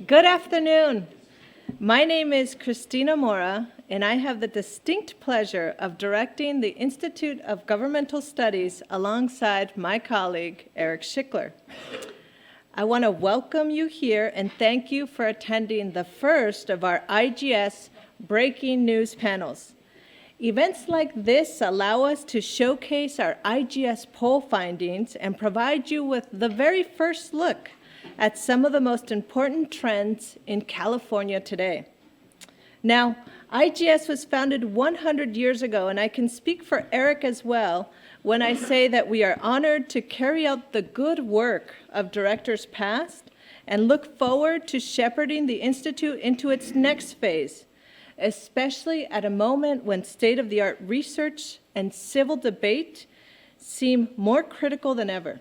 Good afternoon. My name is Christina Mora, and I have the distinct pleasure of directing the Institute of Governmental Studies alongside my colleague, Eric Schickler. I want to welcome you here and thank you for attending the first of our IGS Breaking News panels. Events like this allow us to showcase our IGS poll findings and provide you with the very first look at some of the most important trends in California today. Now, IGS was founded 100 years ago, and I can speak for Eric as well when I say that we are honored to carry out the good work of directors past and look forward to shepherding the Institute into its next phase, especially at a moment when state-of-the-art research and civil debate seem more critical than ever.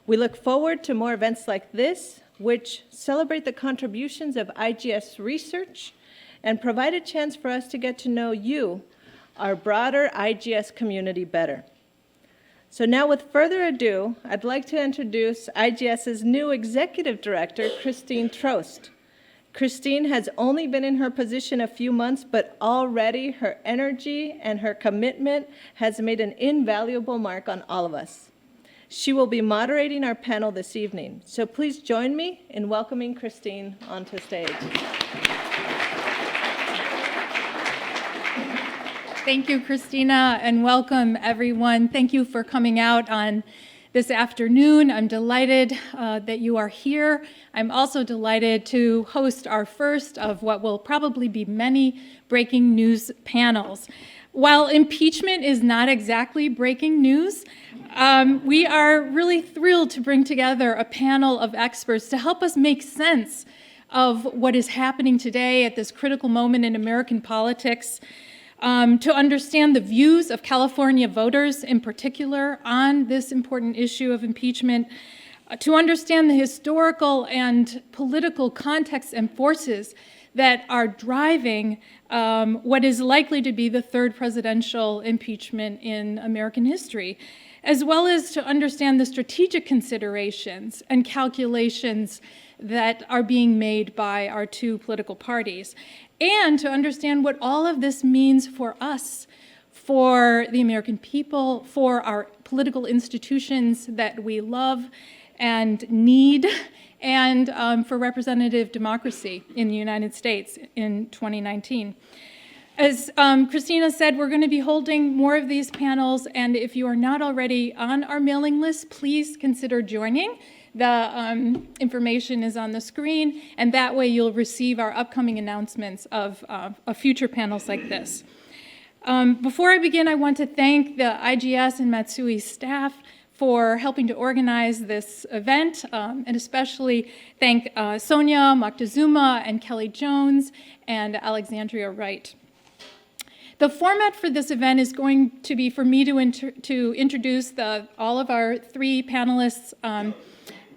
We look forward to more events like this, which celebrate the contributions of IGS research and provide a chance for us to get to know you, our broader IGS community, better. So now, with further ado, I'd like to introduce IGS's new executive director, Christine Trost. Christine has only been in her position a few months, but already her energy and her commitment has made an invaluable mark on all of us. She will be moderating our panel this evening, so please join me in welcoming Christine onto stage. Thank you, Christina, and welcome, everyone. Thank you for coming out on this afternoon. I'm delighted that you are here. I'm also delighted to host our first of what will probably be many breaking news panels. While impeachment is not exactly breaking news, we are really thrilled to bring together a panel of experts to help us make sense of what is happening today at this critical moment in American politics, to understand the views of California voters in particular on this important issue of impeachment, to understand the historical and political context and forces that are driving what is likely to be the third presidential impeachment in American history, as well as to understand the strategic considerations and calculations that are being made by our two political parties, and to understand what all of this means for us, for the American people, for our political institutions that we love and need, and for representative democracy in the United States in 2019. As Christina said, we're going to be holding more of these panels, and if you are not already on our mailing list, please consider joining. The information is on the screen, and that way you'll receive our upcoming announcements of future panels like this. Before I begin, I want to thank the IGS and Matsui staff for helping to organize this event, and especially thank Sonia Moctezuma and Kelly Jones and Alexandria Wright. The format for this event is going to be for me to introduce all of our three panelists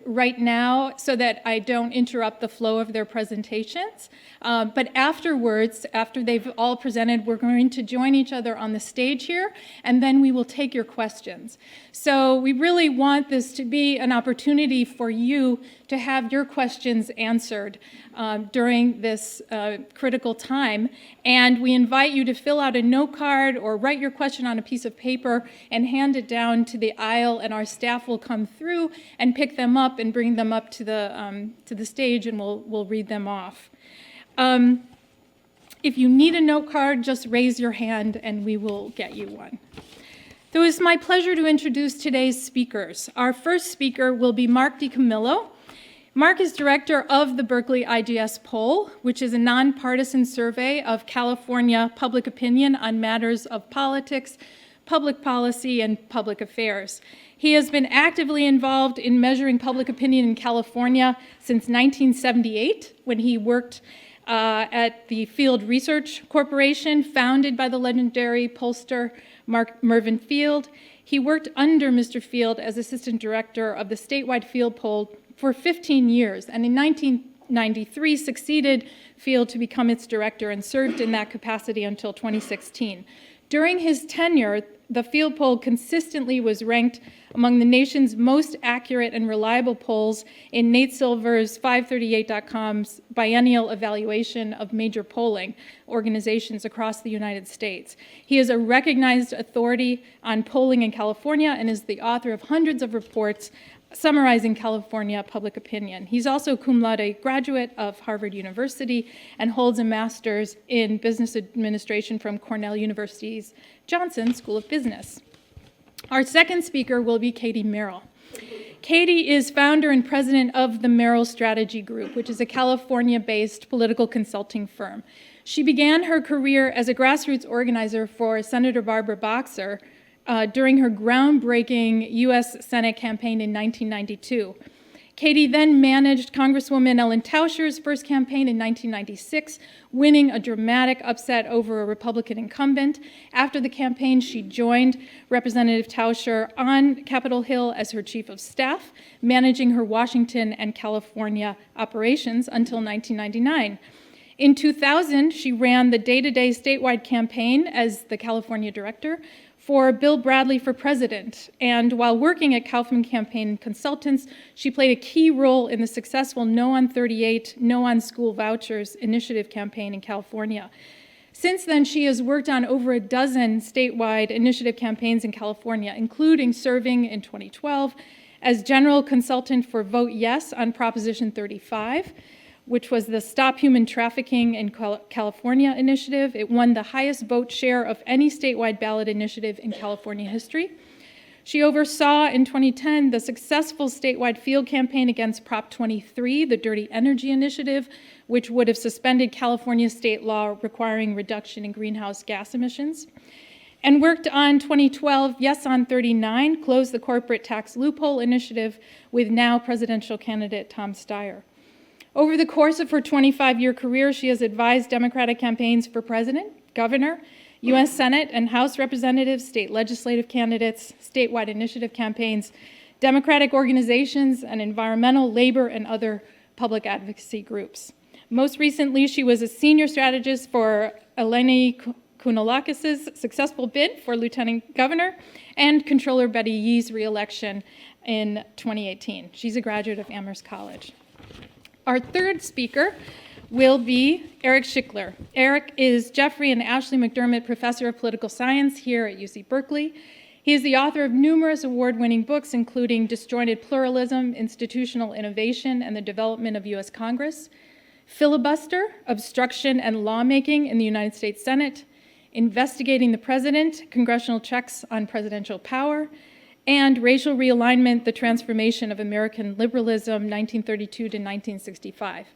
right now so that I don't interrupt the flow of their presentations. But afterwards, after they've all presented, we're going to join each other on the stage here, and then we will take your questions. So we really want this to be an opportunity for you to have your questions answered during this critical time. And we invite you to fill out a note card or write your question on a piece of paper and hand it down to the aisle, and our staff will come through and pick them up and bring them up to the stage, and we'll read them off. If you need a note card, just raise your hand and we will get you one. So it's my pleasure to introduce today's speakers. Our first speaker will be Mark DiCamillo. Mark is director of the Berkeley IGS poll, which is a nonpartisan survey of California public opinion on matters of politics, public policy, and public affairs. He has been actively involved in measuring public opinion in California since 1978, when he worked at the Field Research Corporation, founded by the legendary pollster Mervyn Field. He worked under Mr. Field as assistant director of the statewide field poll for 15 years, and in 1993 succeeded Field to become its director and served in that capacity until 2016. During his tenure, the field poll consistently was ranked among the nation's most accurate and reliable polls in Nate Silver's 538.com's biennial evaluation of major polling organizations across the United States. He is a recognized authority on polling in California and is the author of hundreds of reports summarizing California public opinion. He's also a cum laude graduate of Harvard University and holds a master's in business administration from Cornell University's Johnson School of Business. Our second speaker will be Katie Merrill. Katie is founder and president of the Merrill Strategy Group, which is a California-based political consulting firm. She began her career as a grassroots organizer for Senator Barbara Boxer during her groundbreaking U.S. Senate campaign in 1992. Katie then managed Congresswoman Ellen Tauscher's first campaign in 1996, winning a dramatic upset over a Republican incumbent. After the campaign, she joined Representative Tauscher on Capitol Hill as her chief of staff, managing her Washington and California operations until 1999. In 2000, she ran the day-to-day statewide campaign as the California director for Bill Bradley for president. And while working at Kaufman Campaign Consultants, she played a key role in the successful No on 38, No on School Vouchers initiative campaign in California. Since then, she has worked on over a dozen statewide initiative campaigns in California, including serving in 2012 as general consultant for Vote Yes on Proposition 35, which was the Stop Human Trafficking in California initiative. It won the highest vote share of any statewide ballot initiative in California history. She oversaw in 2010 the successful statewide field campaign against Prop 23, the Dirty Energy Initiative, which would have suspended California state law requiring reduction in greenhouse gas emissions, and worked on 2012 Yes on 39, Close the Corporate Tax Loophole initiative with now presidential candidate Tom Steyer. Over the course of her 25-year career, she has advised Democratic campaigns for president, governor, U.S. Senate and House representatives, state legislative candidates, statewide initiative campaigns, Democratic organizations, and environmental, labor, and other public advocacy groups. Most recently, she was a senior strategist for Eleni Kounalakis' successful bid for lieutenant governor and Controller Betty Yee's reelection in 2018. She's a graduate of Amherst College. Our third speaker will be Eric Schickler. Eric is Jeffrey and Ashley McDermott Professor of Political Science here at UC Berkeley. He is the author of numerous award-winning books, including Disjointed Pluralism, Institutional Innovation, and the Development of U.S. Congress, Filibuster, Obstruction and Lawmaking in the United States Senate, Investigating the President, Congressional Checks on Presidential Power, and Racial Realignment, the Transformation of American Liberalism, 1932 to 1965.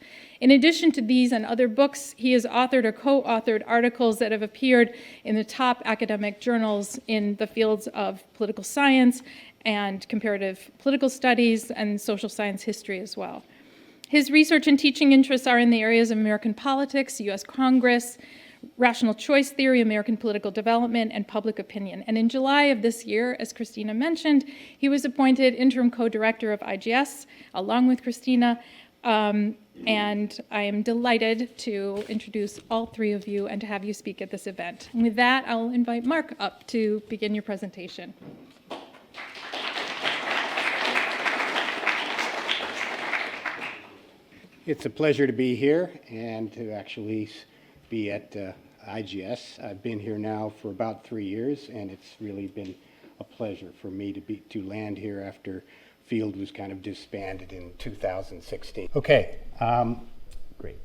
In addition to these and other books, he has authored or co-authored articles that have appeared in the top academic journals in the fields of political science and comparative political studies and social science history as well. His research and teaching interests are in the areas of American politics, U.S. Congress, rational choice theory, American political development, and public opinion. And in July of this year, as Christina mentioned, he was appointed interim co-director of IGS, along with Christina, and I am delighted to introduce all three of you and to have you speak at this event. And with that, I'll invite Mark up to begin your presentation. It's a pleasure to be here and to actually be at IGS. I've been here now for about 3 years, and it's really been a pleasure for me to land here after Field was kind of disbanded in 2016. Okay, great.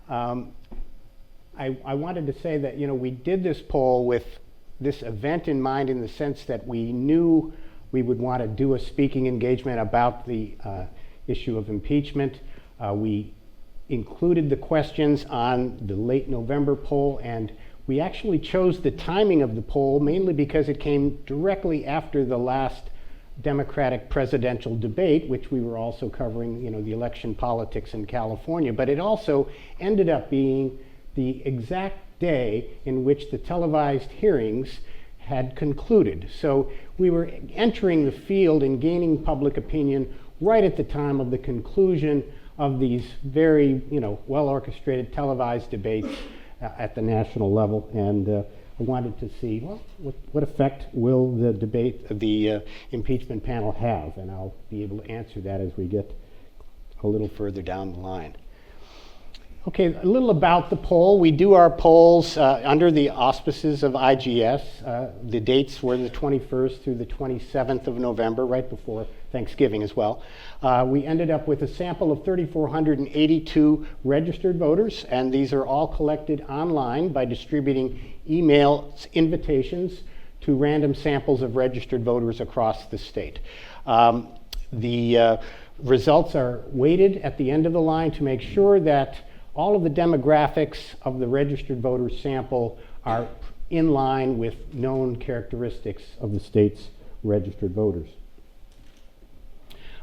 I wanted to say that, we did this poll with this event in mind, in the sense that we knew we would want to do a speaking engagement about the issue of impeachment. We included the questions on the late November poll, and we actually chose the timing of the poll mainly because it came directly after the last Democratic presidential debate, which we were also covering, the election politics in California. But it also ended up being the exact day in which the televised hearings had concluded. So we were entering the field and gaining public opinion right at the time of the conclusion of these very, well-orchestrated televised debates at the national level. And I wanted to see, well, what effect will the debate, the impeachment panel have? And I'll be able to answer that as we get a little further down the line. Okay, a little about the poll. We do our polls under the auspices of IGS. The dates were the 21st through the 27th of November, right before Thanksgiving as well. We ended up with a sample of 3,482 registered voters, and these are all collected online by distributing email invitations to random samples of registered voters across the state. The results are weighted at the end of the line to make sure that all of the demographics of the registered voter sample are in line with known characteristics of the state's registered voters.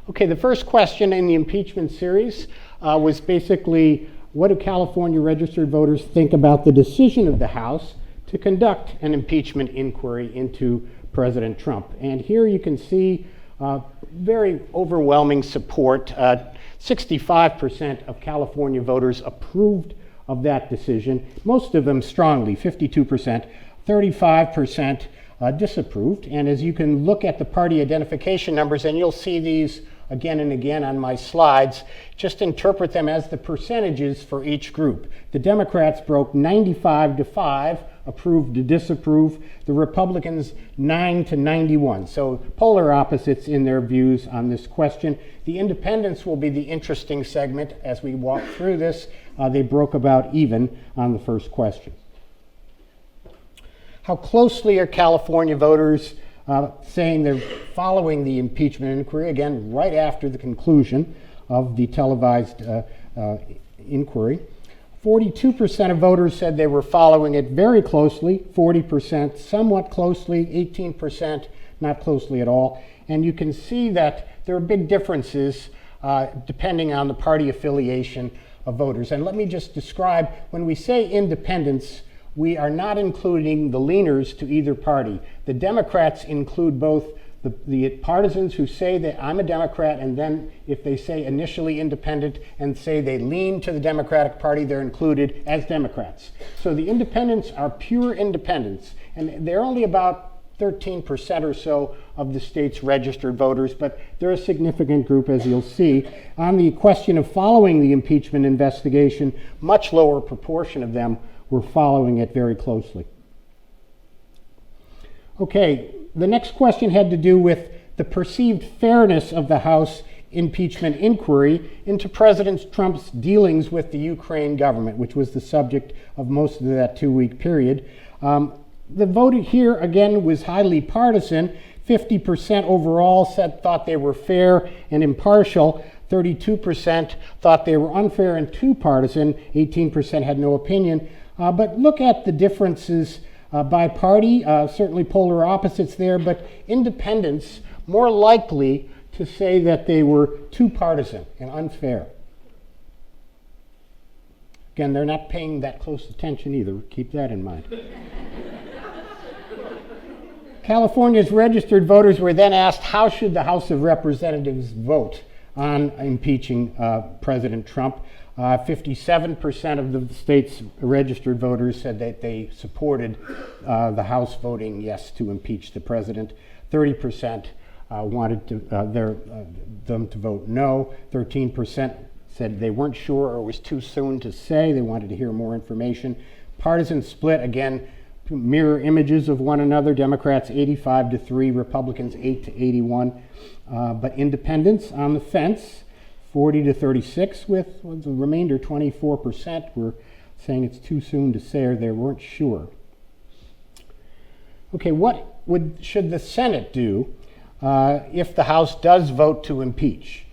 Okay, the first question in the impeachment series was basically, what do California registered voters think about the decision of the House to conduct an impeachment inquiry into President Trump? And here you can see very overwhelming support. 65% of California voters approved of that decision, most of them strongly, 52%, 35% disapproved. And as you can look at the party identification numbers, and you'll see these again and again on my slides, just interpret them as the percentages for each group. The Democrats broke 95 to 5, approved to disapprove. The Republicans 9 to 91. So polar opposites in their views on this question. The independents will be the interesting segment as we walk through this. They broke about even on the first question. How closely are California voters saying they're following the impeachment inquiry, again, right after the conclusion of the televised inquiry? 42% of voters said they were following it very closely, 40% somewhat closely, 18% not closely at all. And you can see that there are big differences depending on the party affiliation of voters. And let me just describe, when we say independents, we are not including the leaners to either party. The Democrats include both the partisans who say that I'm a Democrat, and then if they say initially independent and say they lean to the Democratic Party, they're included as Democrats. So the independents are pure independents, and they're only about 13% or so of the state's registered voters, but they're a significant group, as you'll see. On the question of following the impeachment investigation, much lower proportion of them were following it very closely. Okay, the next question had to do with the perceived fairness of the House impeachment inquiry into President Trump's dealings with the Ukraine government, which was the subject of most of that 2-week period. The vote here, again, was highly partisan. 50% overall thought they were fair and impartial. 32% thought they were unfair and too partisan. 18% had no opinion. But look at the differences by party, certainly polar opposites there, but independents more likely to say that they were too partisan and unfair. Again, they're not paying that close attention either. Keep that in mind. California's registered voters were then asked, how should the House of Representatives vote on impeaching President Trump? 57% of the state's registered voters said that they supported the House voting yes to impeach the president. 30% wanted them to vote no. 13% said they weren't sure or it was too soon to say. They wanted to hear more information. Partisan split, again, mirror images of one another. Democrats 85 to 3, Republicans 8 to 81. But independents on the fence, 40 to 36, with the remainder 24% were saying it's too soon to say or they weren't sure. Okay, what should the Senate do if the House does vote to impeach?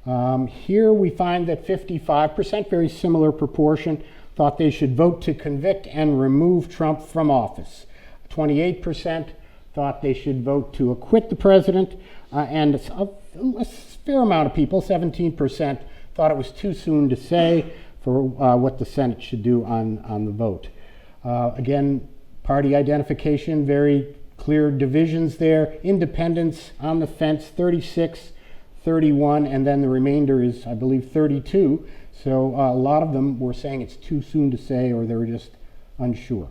Here we find that 55%, very similar proportion, thought they should vote to convict and remove Trump from office. 28% thought they should vote to acquit the president, and a fair amount of people, 17%, thought it was too soon to say for what the Senate should do on the vote. Again, party identification, very clear divisions there. Independents on the fence, 36, 31, and then the remainder is, I believe, 32. So a lot of them were saying it's too soon to say or they were just unsure.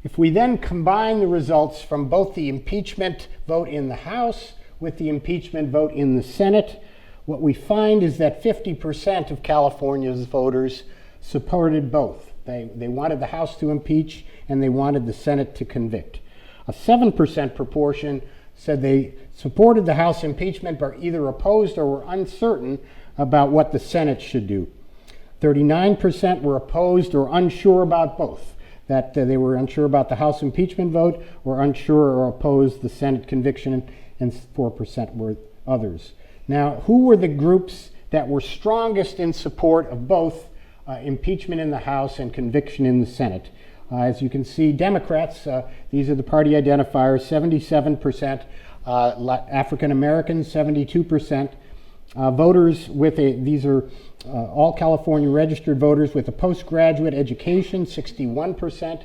If we then combine the results from both the impeachment vote in the House with the impeachment vote in the Senate, what we find is that 50% of California's voters supported both. They wanted the House to impeach and they wanted the Senate to convict. A 7% proportion said they supported the House impeachment but either opposed or were uncertain about what the Senate should do. 39% were opposed or unsure about both, that they were unsure about the House impeachment vote or unsure or opposed the Senate conviction, and 4% were others. Now, who were the groups that were strongest in support of both impeachment in the House and conviction in the Senate? As you can see, Democrats, these are the party identifiers, 77%, African Americans, 72%, voters with these are all California registered voters with a postgraduate education, 61%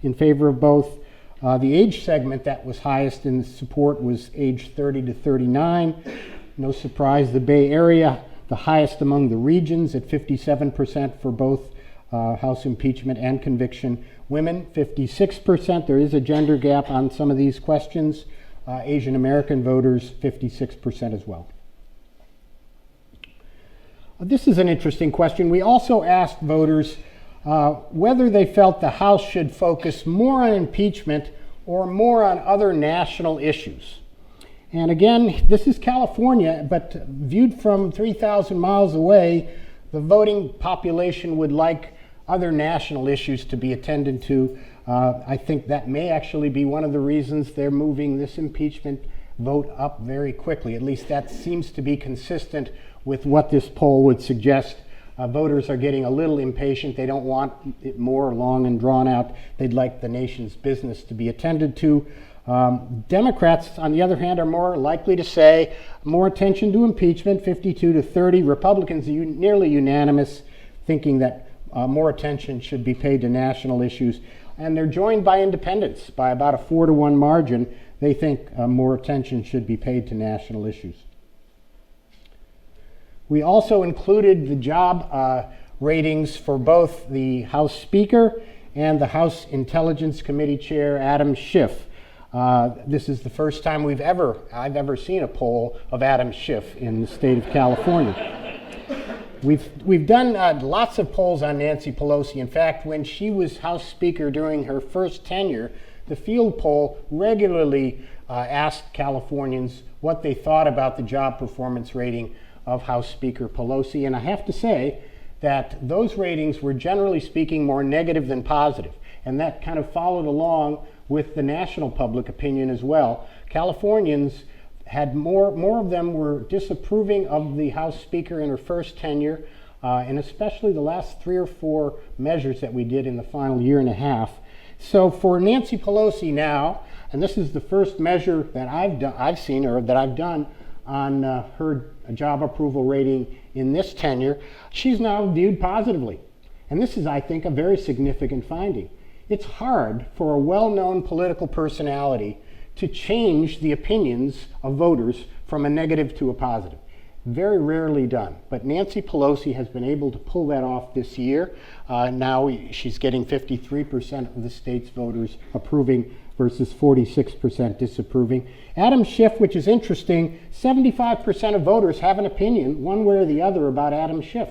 in favor of both. The age segment that was highest in support was age 30 to 39. No surprise, the Bay Area, the highest among the regions at 57% for both House impeachment and conviction. Women, 56%. There is a gender gap on some of these questions. Asian American voters, 56% as well. This is an interesting question. We also asked voters whether they felt the House should focus more on impeachment or more on other national issues. And again, this is California, but viewed from 3,000 miles away, the voting population would like other national issues to be attended to. I think that may actually be one of the reasons they're moving this impeachment vote up very quickly. At least that seems to be consistent with what this poll would suggest. Voters are getting a little impatient. They don't want it more long and drawn out. They'd like the nation's business to be attended to. Democrats, on the other hand, are more likely to say more attention to impeachment, 52 to 30. Republicans are nearly unanimous, thinking that more attention should be paid to national issues. And they're joined by independents by about a 4-to-1 margin. They think more attention should be paid to national issues. We also included the job ratings for both the House Speaker and the House Intelligence Committee Chair, Adam Schiff. This is the first time I've ever seen a poll of Adam Schiff in the state of California. We've done lots of polls on Nancy Pelosi. In fact, when she was House Speaker during her first tenure, the field poll regularly asked Californians what they thought about the job performance rating of House Speaker Pelosi. And I have to say that those ratings were generally speaking more negative than positive. And that kind of followed along with the national public opinion as well. Californians had more of them were disapproving of the House Speaker in her first tenure, and especially the last 3 or 4 measures that we did in the final year and a half. So for Nancy Pelosi now, and this is the first measure that I've seen or that I've done on her job approval rating in this tenure, she's now viewed positively. And this is, I think, a very significant finding. It's hard for a well-known political personality to change the opinions of voters from a negative to a positive. Very rarely done. But Nancy Pelosi has been able to pull that off this year. Now she's getting 53% of the state's voters approving versus 46% disapproving. Adam Schiff, which is interesting, 75% of voters have an opinion one way or the other about Adam Schiff.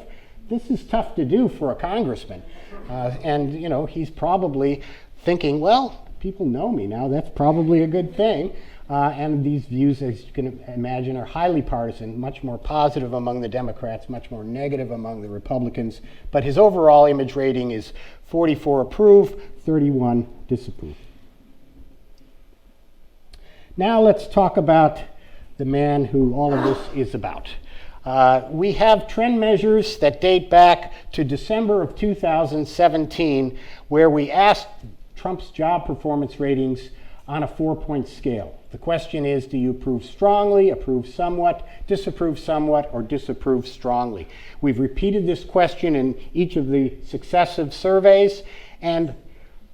This is tough to do for a congressman. And you know, he's probably thinking, well, people know me now, that's probably a good thing. And these views, as you can imagine, are highly partisan, much more positive among the Democrats, much more negative among the Republicans. But his overall image rating is 44 approve, 31 disapprove. Now let's talk about the man who all of this is about. We have trend measures that date back to December of 2017, where we asked Trump's job performance ratings on a 4-point scale. The question is, do you approve strongly, approve somewhat, disapprove somewhat, or disapprove strongly? We've repeated this question in each of the successive surveys, and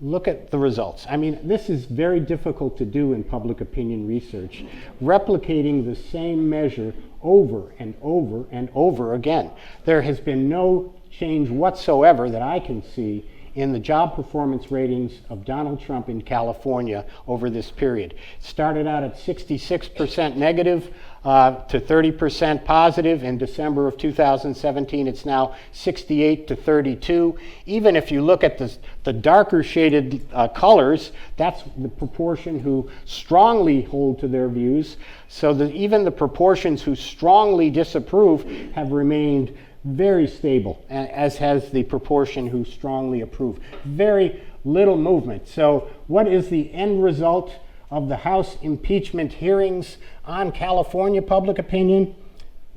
look at the results. I mean, this is very difficult to do in public opinion research, replicating the same measure over and over and over again. There has been no change whatsoever that I can see in the job performance ratings of Donald Trump in California over this period. It started out at 66% negative to 30% positive in December of 2017. It's now 68 to 32. Even if you look at the darker shaded colors, that's the proportion who strongly hold to their views. So that even the proportions who strongly disapprove have remained very stable, as has the proportion who strongly approve. Very little movement. So what is the end result of the House impeachment hearings on California public opinion?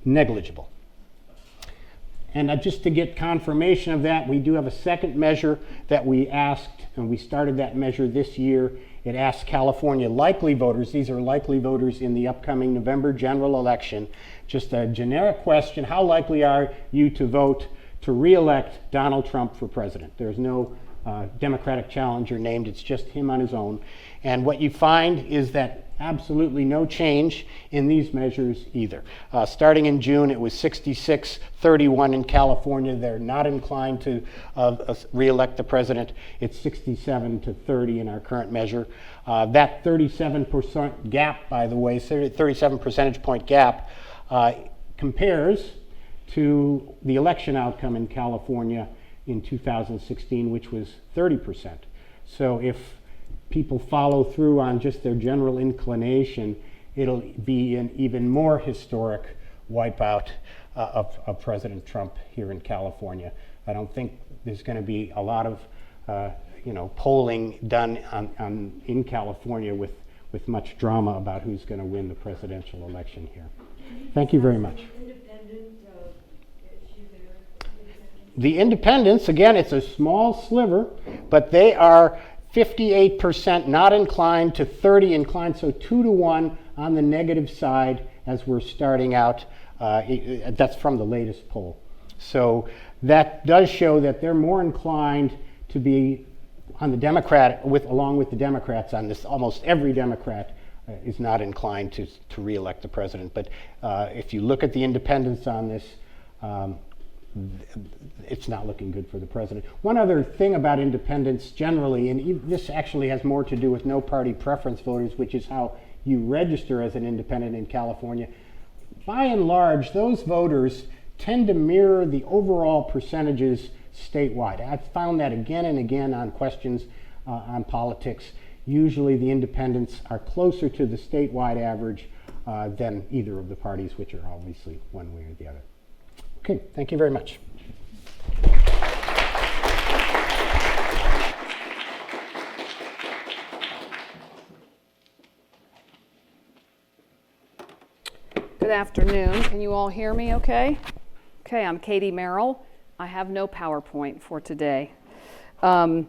Negligible. And just to get confirmation of that, we do have a second measure that we asked, and we started that measure this year. It asked California likely voters, these are likely voters in the upcoming November general election, just a generic question: how likely are you to vote to re-elect Donald Trump for president? There's no Democratic challenger named, it's just him on his own. And what you find is that absolutely no change in these measures either. Starting in June, it was 66-31 in California. They're not inclined to re-elect the president. It's 67-30 in our current measure. That 37% gap, by the way, 37 percentage point gap, compares to the election outcome in California in 2016, which was 30%. So if people follow through on just their general inclination, it'll be an even more historic wipeout of President Trump here in California. I don't think there's going to be a lot of polling done in California with much drama about who's going to win the presidential election here. Thank you very much. The independents, again, it's a small sliver, but they are 58% not inclined to 30 inclined, so 2-to-1 on the negative side as we're starting out. That's from the latest poll. So that does show that they're more inclined to be on the Democrat, along with the Democrats on this. Almost every Democrat is not inclined to re-elect the president. But if you look at the independents on this, it's not looking good for the president. One other thing about independents generally, and this actually has more to do with no party preference voters, which is how you register as an independent in California. By and large, those voters tend to mirror the overall percentages statewide. I've found that again and again on questions on politics. Usually the independents are closer to the statewide average than either of the parties, which are obviously one way or the other. Okay, thank you very much. Good afternoon. Can you all hear me okay? Okay, I'm Katie Merrill. I have no PowerPoint for today. What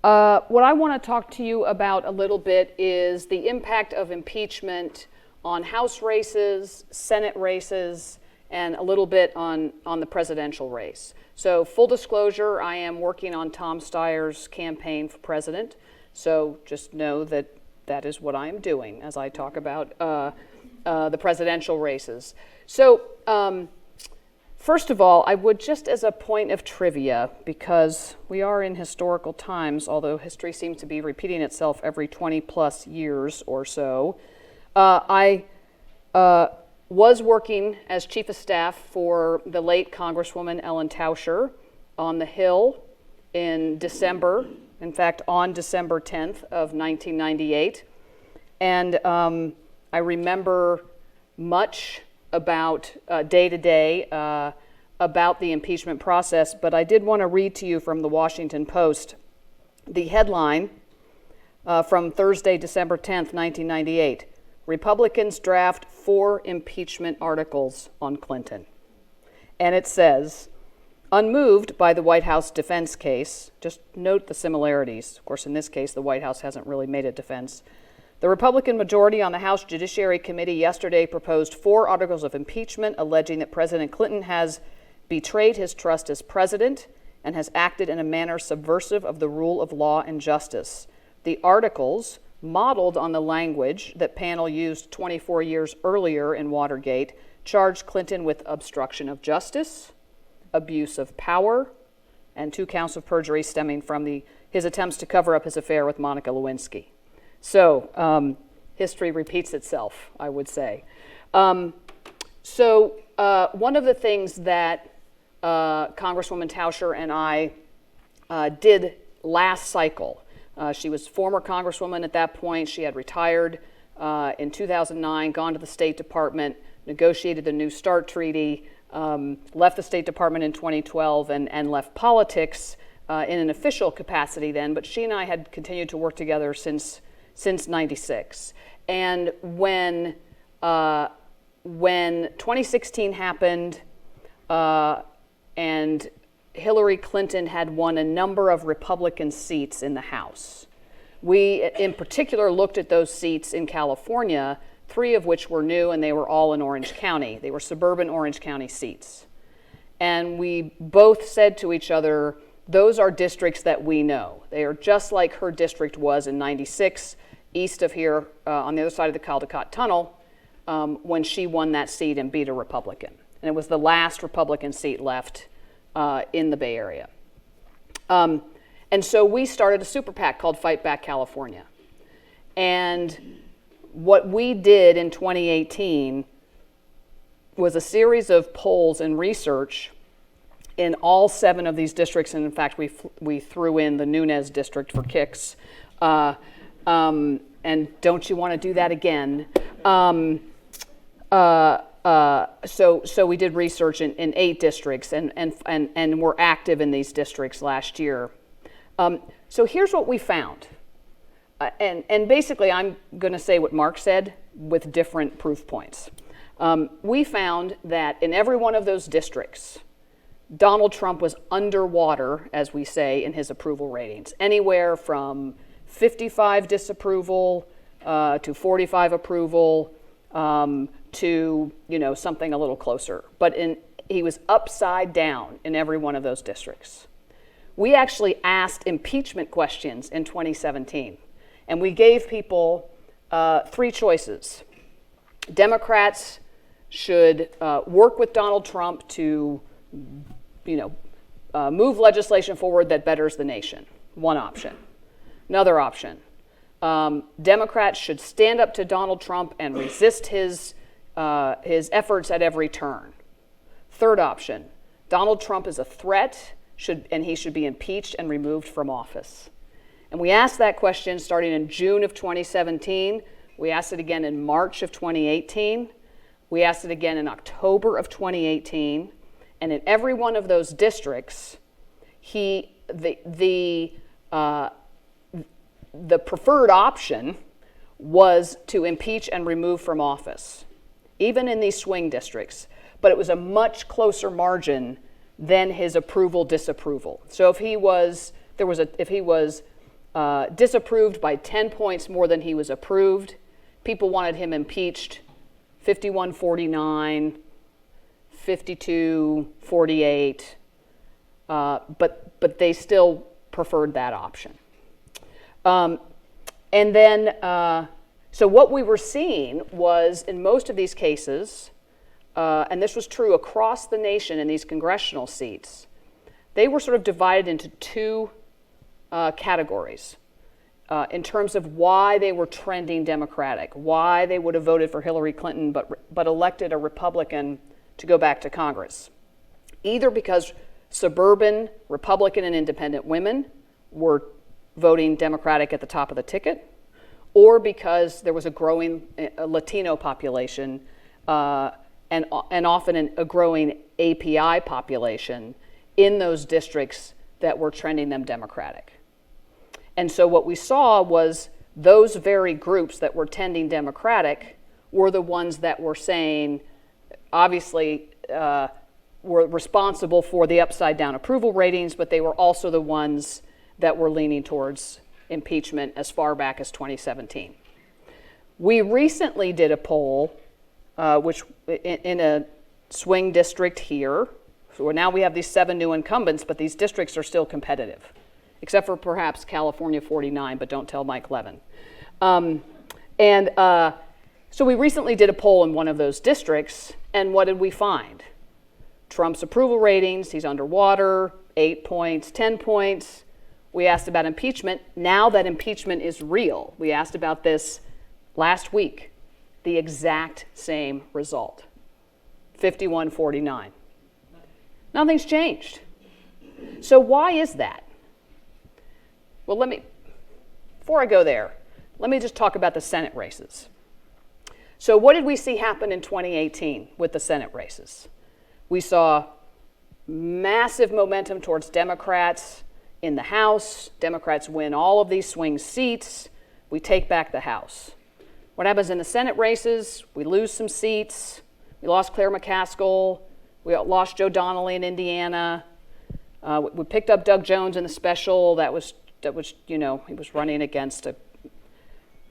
I want to talk to you about a little bit is the impact of impeachment on House races, Senate races, and a little bit on the presidential race. So full disclosure, I am working on Tom Steyer's campaign for president. So just know that that is what I am doing as I talk about the presidential races. So first of all, I would, just as a point of trivia, because we are in historical times, although history seems to be repeating itself every 20 plus years or so, I was working as chief of staff for the late Congresswoman Ellen Tauscher on the Hill in December, in fact, on December 10th of 1998. And I remember much about day to day about the impeachment process, but I did want to read to you from the Washington Post the headline from Thursday, December 10th, 1998. Republicans draft 4 impeachment articles on Clinton. And it says, unmoved by the White House defense case, just note the similarities. Of course, in this case, the White House hasn't really made a defense. The Republican majority on the House Judiciary Committee yesterday proposed 4 articles of impeachment alleging that President Clinton has betrayed his trust as president and has acted in a manner subversive of the rule of law and justice. The articles, modeled on the language that panel used 24 years earlier in Watergate, charged Clinton with obstruction of justice, abuse of power, and 2 counts of perjury stemming from his attempts to cover up his affair with Monica Lewinsky. So history repeats itself, I would say. One of the things that Congresswoman Tauscher and I did last cycle, she was former Congresswoman at that point. She had retired in 2009, gone to the State Department, negotiated the New START Treaty, left the State Department in 2012 and left politics in an official capacity then, but she and I had continued to work together since 96. And when 2016 happened and Hillary Clinton had won a number of Republican seats in the House, we in particular looked at those seats in California, 3 of which were new, and they were all in Orange County. They were suburban Orange County seats. And we both said to each other, those are districts that we know. They are just like her district was in 96, east of here, on the other side of the Caldecott Tunnel, when she won that seat and beat a Republican. And it was the last Republican seat left in the Bay Area. And so we started a super PAC called Fight Back California. And what we did in 2018 was a series of polls and research in all 7 of these districts. And in fact, we threw in the Nunez district for kicks. And don't you want to do that again? So we did research in 8 districts and were active in these districts last year. So here's what we found. And basically, I'm going to say what Mark said with different proof points. We found that in every one of those districts, Donald Trump was underwater, as we say, in his approval ratings, anywhere from 55 disapproval to 45 approval to something a little closer. But he was upside down in every one of those districts. We actually asked impeachment questions in 2017, and we gave people 3 choices. Democrats should work with Donald Trump to, move legislation forward that betters the nation. One option. Another option. Democrats should stand up to Donald Trump and resist his efforts at every turn. Third option. Donald Trump is a threat, and he should be impeached and removed from office. And we asked that question starting in June of 2017. We asked it again in March of 2018. We asked it again in October of 2018. And in every one of those districts, the preferred option was to impeach and remove from office, even in these swing districts. But it was a much closer margin than his approval-disapproval. So if he was disapproved by 10 points more than he was approved, people wanted him impeached 51-49, 52-48, but they still preferred that option. So what we were seeing was, in most of these cases, and this was true across the nation in these congressional seats, they were sort of divided into 2 categories in terms of why they were trending Democratic, why they would have voted for Hillary Clinton but elected a Republican to go back to Congress. Either because suburban Republican and independent women were voting Democratic at the top of the ticket, or because there was a growing Latino population and often a growing API population in those districts that were trending them Democratic. And so what we saw was those very groups that were tending Democratic were the ones that were saying, obviously, were responsible for the upside down approval ratings, but they were also the ones that were leaning towards impeachment as far back as 2017. We recently did a poll, which in a swing district here. So now we have these 7 new incumbents, but these districts are still competitive, except for perhaps California 49, but don't tell Mike Levin. So we recently did a poll in one of those districts, and what did we find? Trump's approval ratings, he's underwater. 8 points, 10 points. We asked about impeachment. Now that impeachment is real, we asked about this last week, the exact same result, 51-49. Nothing's changed. So why is that? Well, before I go there, let me just talk about the Senate races. So what did we see happen in 2018 with the Senate races? We saw massive momentum towards Democrats in the House. Democrats win all of these swing seats. We take back the House. What happens in the Senate races? We lose some seats. We lost Claire McCaskill. We lost Joe Donnelly in Indiana. We picked up Doug Jones in the special. That was he was running against a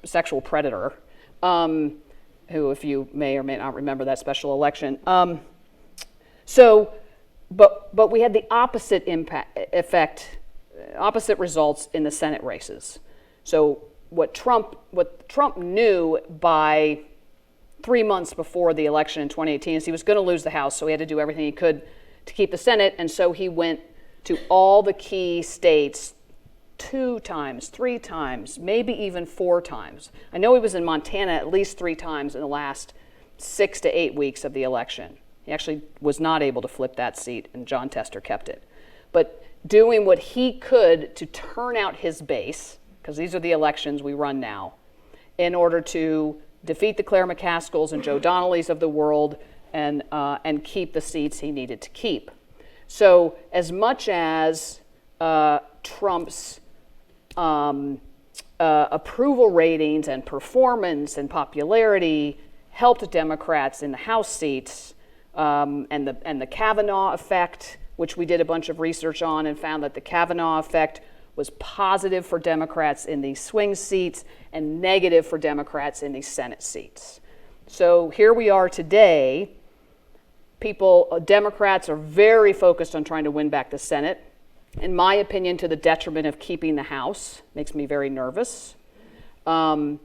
sexual predator, who, if you may or may not remember that special election. But we had the opposite opposite results in the Senate races. So what Trump knew by 3 months before the election in 2018 is he was going to lose the House, so he had to do everything he could to keep the Senate, and so he went to all the key states 2 times, 3 times, maybe even 4 times. I know he was in Montana at least 3 times in the last 6 to 8 weeks of the election. He actually was not able to flip that seat, and John Tester kept it. But doing what he could to turn out his base, because these are the elections we run now, in order to defeat the Claire McCaskills and Joe Donnellys of the world and keep the seats he needed to keep. So as much as Trump's approval ratings and performance and popularity helped Democrats in the House seats, and the Kavanaugh effect, which we did a bunch of research on and found that the Kavanaugh effect was positive for Democrats in these swing seats and negative for Democrats in these Senate seats. So here we are today. Democrats are very focused on trying to win back the Senate. In my opinion, to the detriment of keeping the House. Makes me very nervous. And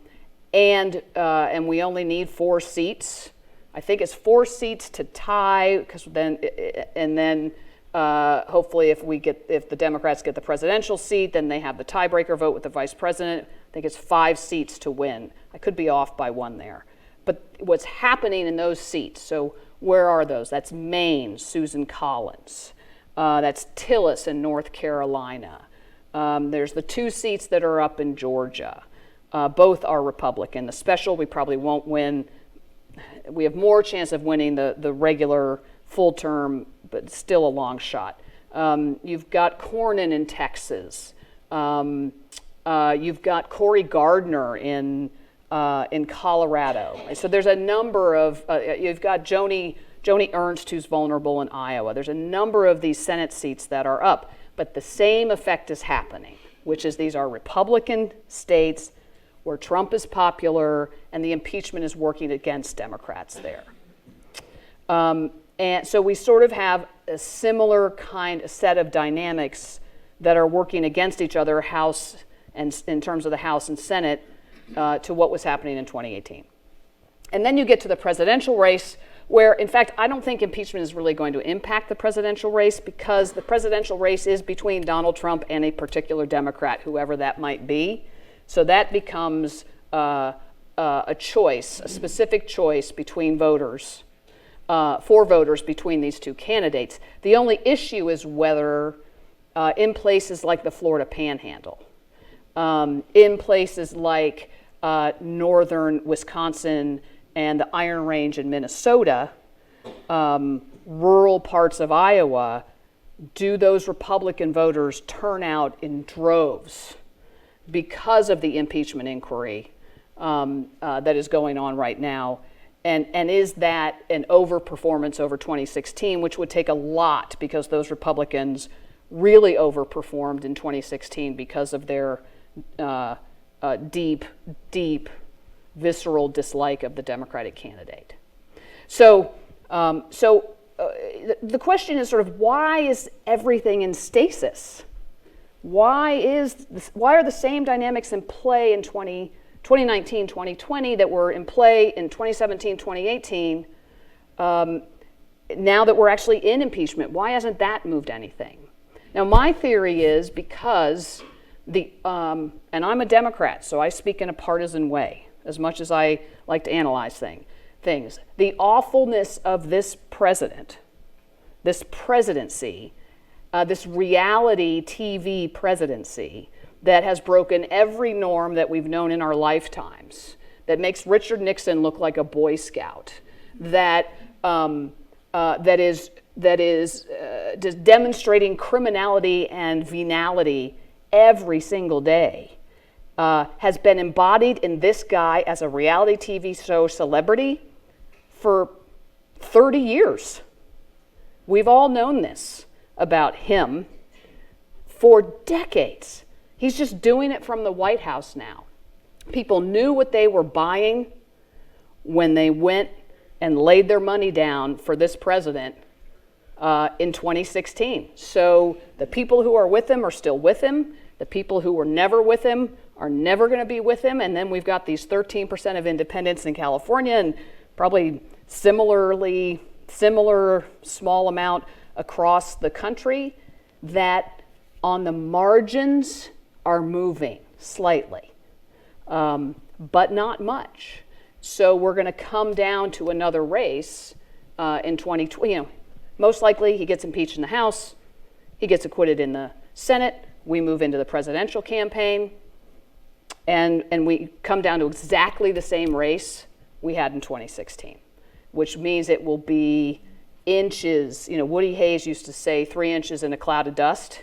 we only need 4 seats. I think it's 4 seats to tie, because then hopefully if the Democrats get the presidential seat, then they have the tiebreaker vote with the vice president. I think it's 5 seats to win. I could be off by 1 there. But what's happening in those seats, so where are those? That's Maine, Susan Collins. That's Tillis in North Carolina. There's the 2 seats that are up in Georgia. Both are Republican. The special we probably won't win. We have more chance of winning the regular full term, but still a long shot. You've got Cornyn in Texas. You've got Cory Gardner in Colorado. So there's a number of, you've got Joni Ernst, who's vulnerable in Iowa. There's a number of these Senate seats that are up, but the same effect is happening, which is these are Republican states where Trump is popular and the impeachment is working against Democrats there. And so we sort of have a similar set of dynamics that are working against each other, House and in terms of the House and Senate, to what was happening in 2018. And then you get to the presidential race, where, in fact, I don't think impeachment is really going to impact the presidential race, because the presidential race is between Donald Trump and a particular Democrat, whoever that might be. So that becomes a choice, a specific choice between voters, for voters between these 2 candidates. The only issue is whether in places like the Florida Panhandle, in places like northern Wisconsin and the Iron Range in Minnesota, rural parts of Iowa, do those Republican voters turn out in droves because of the impeachment inquiry that is going on right now? And is that an overperformance over 2016, which would take a lot, because those Republicans really overperformed in 2016 because of their deep, visceral dislike of the Democratic candidate. So the question is sort of, why is everything in stasis? Why are the same dynamics in play in 2019, 2020 that were in play in 2017, 2018, now that we're actually in impeachment? Why hasn't that moved anything? Now, my theory is because and I'm a Democrat, so I speak in a partisan way, as much as I like to analyze things. The awfulness of this president, this presidency, this reality TV presidency that has broken every norm that we've known in our lifetimes, that makes Richard Nixon look like a Boy Scout, that is just demonstrating criminality and venality every single day, has been embodied in this guy as a reality TV show celebrity for 30 years. We've all known this about him for decades. He's just doing it from the White House now. People knew what they were buying when they went and laid their money down for this president in 2016. So the people who are with him are still with him. The people who were never with him are never going to be with him. And then we've got these 13% of independents in California, and probably similar small amount across the country that on the margins are moving slightly, but not much. So we're going to come down to another race in 2020. Most likely he gets impeached in the House, he gets acquitted in the Senate, we move into the presidential campaign, and we come down to exactly the same race we had in 2016, which means it will be inches. Woody Hayes used to say 3 inches in a cloud of dust,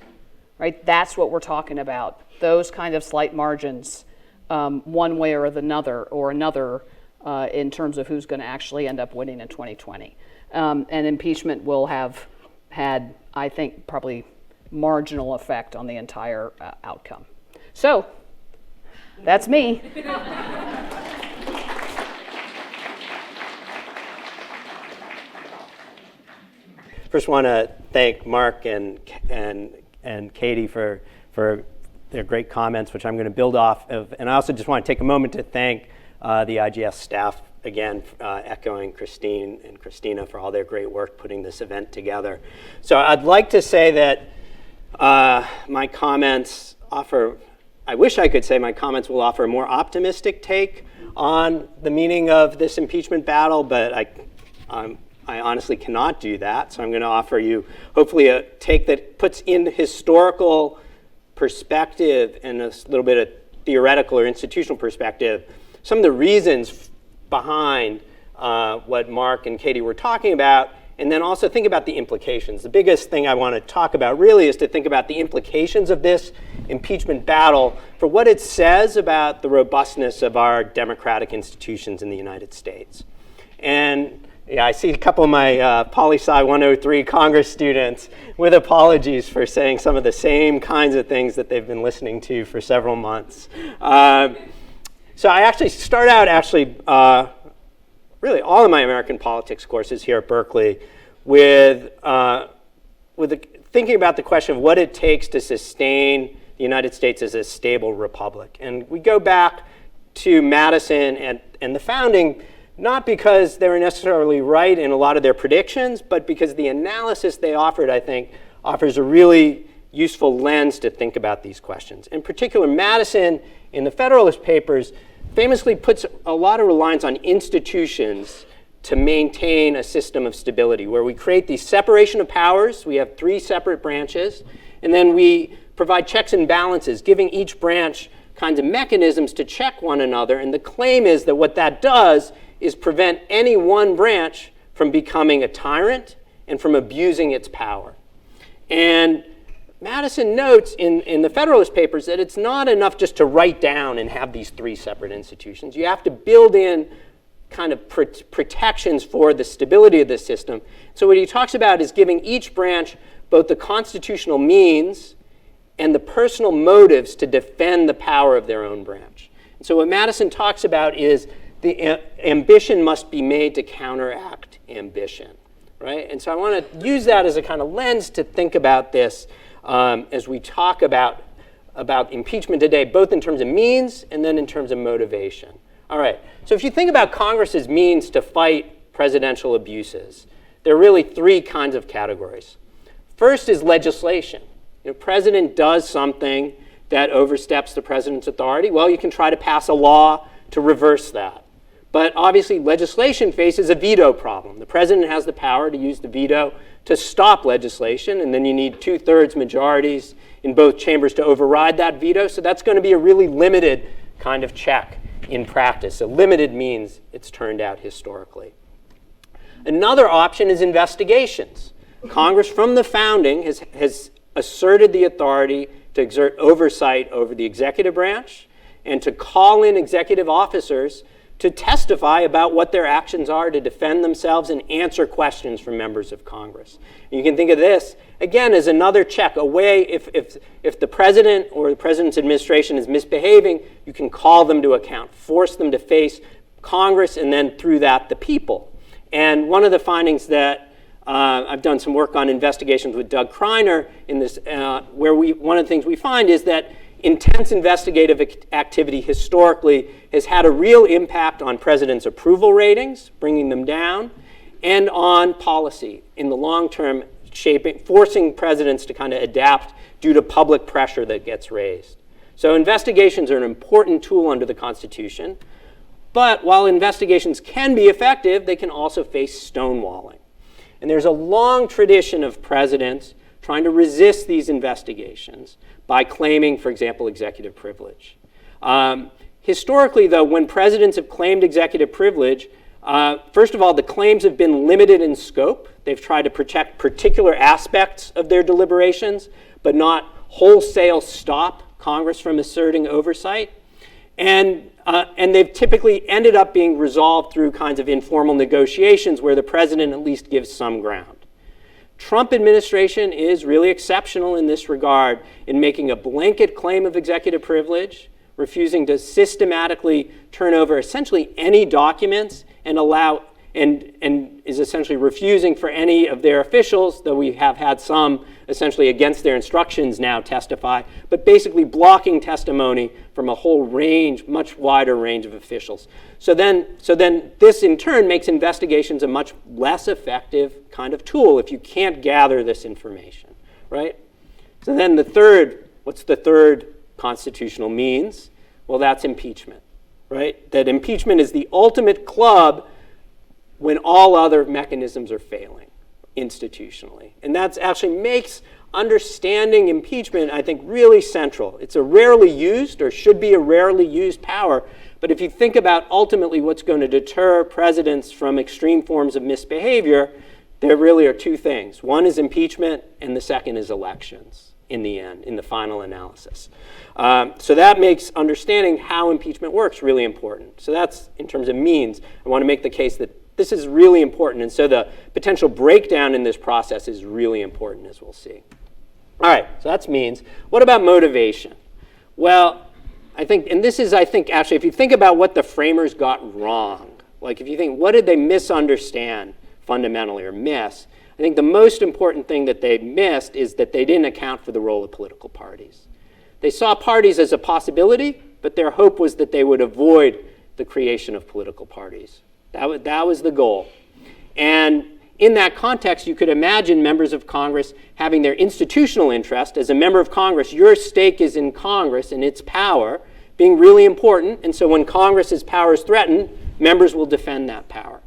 right? That's what we're talking about. Those kind of slight margins, one way or another, in terms of who's going to actually end up winning in 2020. And impeachment will have had, I think, probably marginal effect on the entire outcome. So, that's me. First, want to thank Mark and Katie for their great comments, which I'm going to build off of. And I also just want to take a moment to thank the IGS staff again, echoing Christine and Christina for all their great work putting this event together. So I'd like to say that my comments I wish I could say my comments will offer a more optimistic take on the meaning of this impeachment battle, but I honestly cannot do that. So I'm going to offer you hopefully a take that puts in historical perspective and a little bit of theoretical or institutional perspective some of the reasons behind what Mark and Katie were talking about, and then also think about the implications. The biggest thing I want to talk about really is to think about the implications of this impeachment battle for what it says about the robustness of our democratic institutions in the United States. And yeah, I see a couple of my Poli-Sci 103 Congress students with apologies for saying some of the same kinds of things that they've been listening to for several months. So I actually start out really all of my American politics courses here at Berkeley with thinking about the question of what it takes to sustain the United States as a stable republic. And we go back to Madison and the founding, not because they were necessarily right in a lot of their predictions, but because the analysis they offered, I think, offers a really useful lens to think about these questions. In particular, Madison, in the Federalist Papers, famously puts a lot of reliance on institutions to maintain a system of stability, where we create the separation of powers. We have 3 separate branches, and then we provide checks and balances, giving each branch kinds of mechanisms to check one another. And the claim is that what that does is prevent any one branch from becoming a tyrant and from abusing its power. And Madison notes in the Federalist Papers that it's not enough just to write down and have these 3 separate institutions. You have to build in kind of protections for the stability of the system. So what he talks about is giving each branch both the constitutional means and the personal motives to defend the power of their own branch. And so what Madison talks about is the ambition must be made to counteract ambition, right? And so I want to use that as a kind of lens to think about this as we talk about impeachment today, both in terms of means and then in terms of motivation. All right, so if you think about Congress's means to fight presidential abuses, there are really 3 kinds of categories. First is legislation. President does something that oversteps the president's authority, well, you can try to pass a law to reverse that. But obviously, legislation faces a veto problem. The president has the power to use the veto to stop legislation, and then you need 2/3 majorities in both chambers to override that veto. So that's going to be a really limited kind of check in practice. So limited means it's turned out historically. Another option is investigations. Congress, from the founding, has asserted the authority to exert oversight over the executive branch and to call in executive officers to testify about what their actions are, to defend themselves and answer questions from members of Congress. And you can think of this, again, as another check, a way if the president or the president's administration is misbehaving, you can call them to account, force them to face Congress, and then through that, the people. And one of the findings that I've done some work on investigations with Doug Kreiner in this, where one of the things we find is that intense investigative activity historically has had a real impact on presidents' approval ratings, bringing them down, and on policy in the long term, forcing presidents to kind of adapt due to public pressure that gets raised. So investigations are an important tool under the Constitution, but while investigations can be effective, they can also face stonewalling. And there's a long tradition of presidents trying to resist these investigations by claiming, for example, executive privilege. Historically, though, when presidents have claimed executive privilege, first of all, the claims have been limited in scope. They've tried to protect particular aspects of their deliberations, but not wholesale stop Congress from asserting oversight. And they've typically ended up being resolved through kinds of informal negotiations where the president at least gives some ground. Trump administration is really exceptional in this regard in making a blanket claim of executive privilege, refusing to systematically turn over essentially any documents and allow and is essentially refusing for any of their officials, though we have had some essentially against their instructions now testify, but basically blocking testimony from a whole range, much wider range of officials. So then this in turn makes investigations a much less effective kind of tool if you can't gather this information, right? So then what's the third constitutional means? Well, that's impeachment, right? That impeachment is the ultimate club when all other mechanisms are failing institutionally. And that actually makes understanding impeachment, I think, really central. It's a rarely used, or should be a rarely used power, but if you think about ultimately what's going to deter presidents from extreme forms of misbehavior, there really are two things. One is impeachment, and the second is elections in the end, in the final analysis. So that makes understanding how impeachment works really important. So that's in terms of means. I want to make the case that this is really important, and so the potential breakdown in this process is really important, as we'll see. All right, so that's means. What about motivation? Well, I think actually, if you think about what the framers got wrong, like if you think, what did they misunderstand fundamentally or miss? I think the most important thing that they missed is that they didn't account for the role of political parties. They saw parties as a possibility, but their hope was that they would avoid the creation of political parties. That was the goal. And in that context, you could imagine members of Congress having their institutional interest. As a member of Congress, your stake is in Congress and its power being really important. And so when Congress's power is threatened, members will defend that power.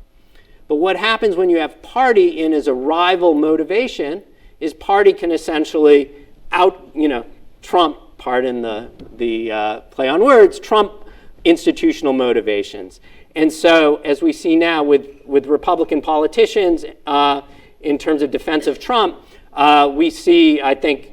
But what happens when you have party in as a rival motivation is party can essentially trump, pardon the play on words, trump institutional motivations. And so, as we see now with Republican politicians in terms of defense of Trump, we see, I think,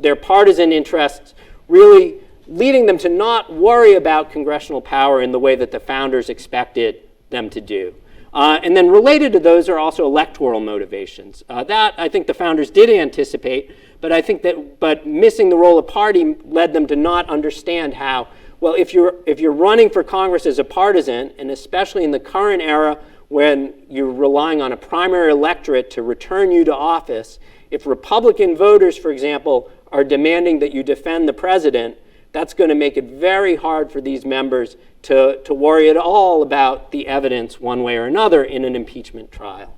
their partisan interests really leading them to not worry about congressional power in the way that the founders expected them to do. And then related to those are also electoral motivations. That I think the founders did anticipate, but missing the role of party led them to not understand how. Well, if you're running for Congress as a partisan, and especially in the current era when you're relying on a primary electorate to return you to office, if Republican voters, for example, are demanding that you defend the president, that's going to make it very hard for these members to worry at all about the evidence one way or another in an impeachment trial.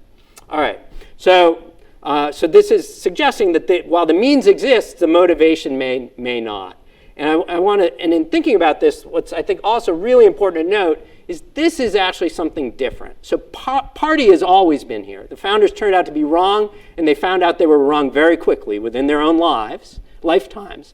All right, so So this is suggesting that while the means exists, the motivation may not. And I want to, and in thinking about this, what's I think also really important to note is this is actually something different. So party has always been here. The founders turned out to be wrong, and they found out they were wrong very quickly within their own lifetimes.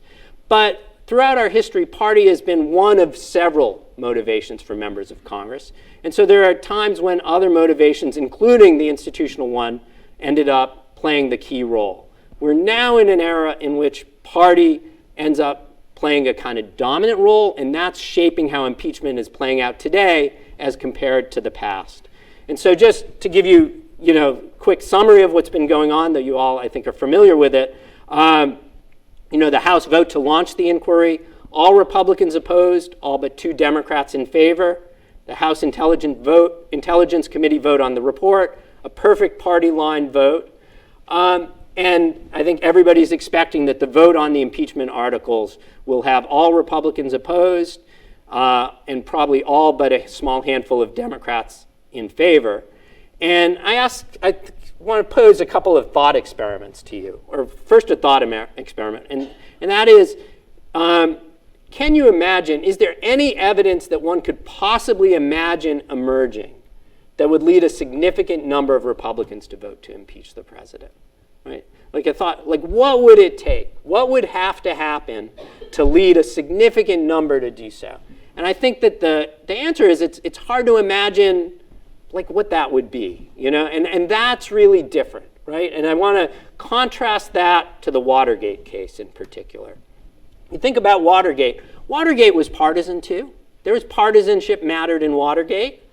But throughout our history, party has been one of several motivations for members of Congress. And so there are times when other motivations, including the institutional one, ended up playing the key role. We're now in an era in which party ends up playing a kind of dominant role, and that's shaping how impeachment is playing out today as compared to the past. And so just to give you, quick summary of what's been going on, that you all, I think, are familiar with it, the House vote to launch the inquiry, all Republicans opposed, all but 2 Democrats in favor. The House Intelligence Committee vote on the report, a perfect party line vote. And I think everybody's expecting that the vote on the impeachment articles will have all Republicans opposed and probably all but a small handful of Democrats in favor. And I want to pose a couple of thought experiments to you, or first a thought experiment, and that is, can you imagine, is there any evidence that one could possibly imagine emerging that would lead a significant number of Republicans to vote to impeach the president? Right? Like I thought, what would it take? What would have to happen to lead a significant number to do so? And I think that the answer is it's hard to imagine what that would be, and that's really different, right? And I want to contrast that to the Watergate case in particular. You think about Watergate. Watergate was partisan too. There was partisanship mattered in Watergate,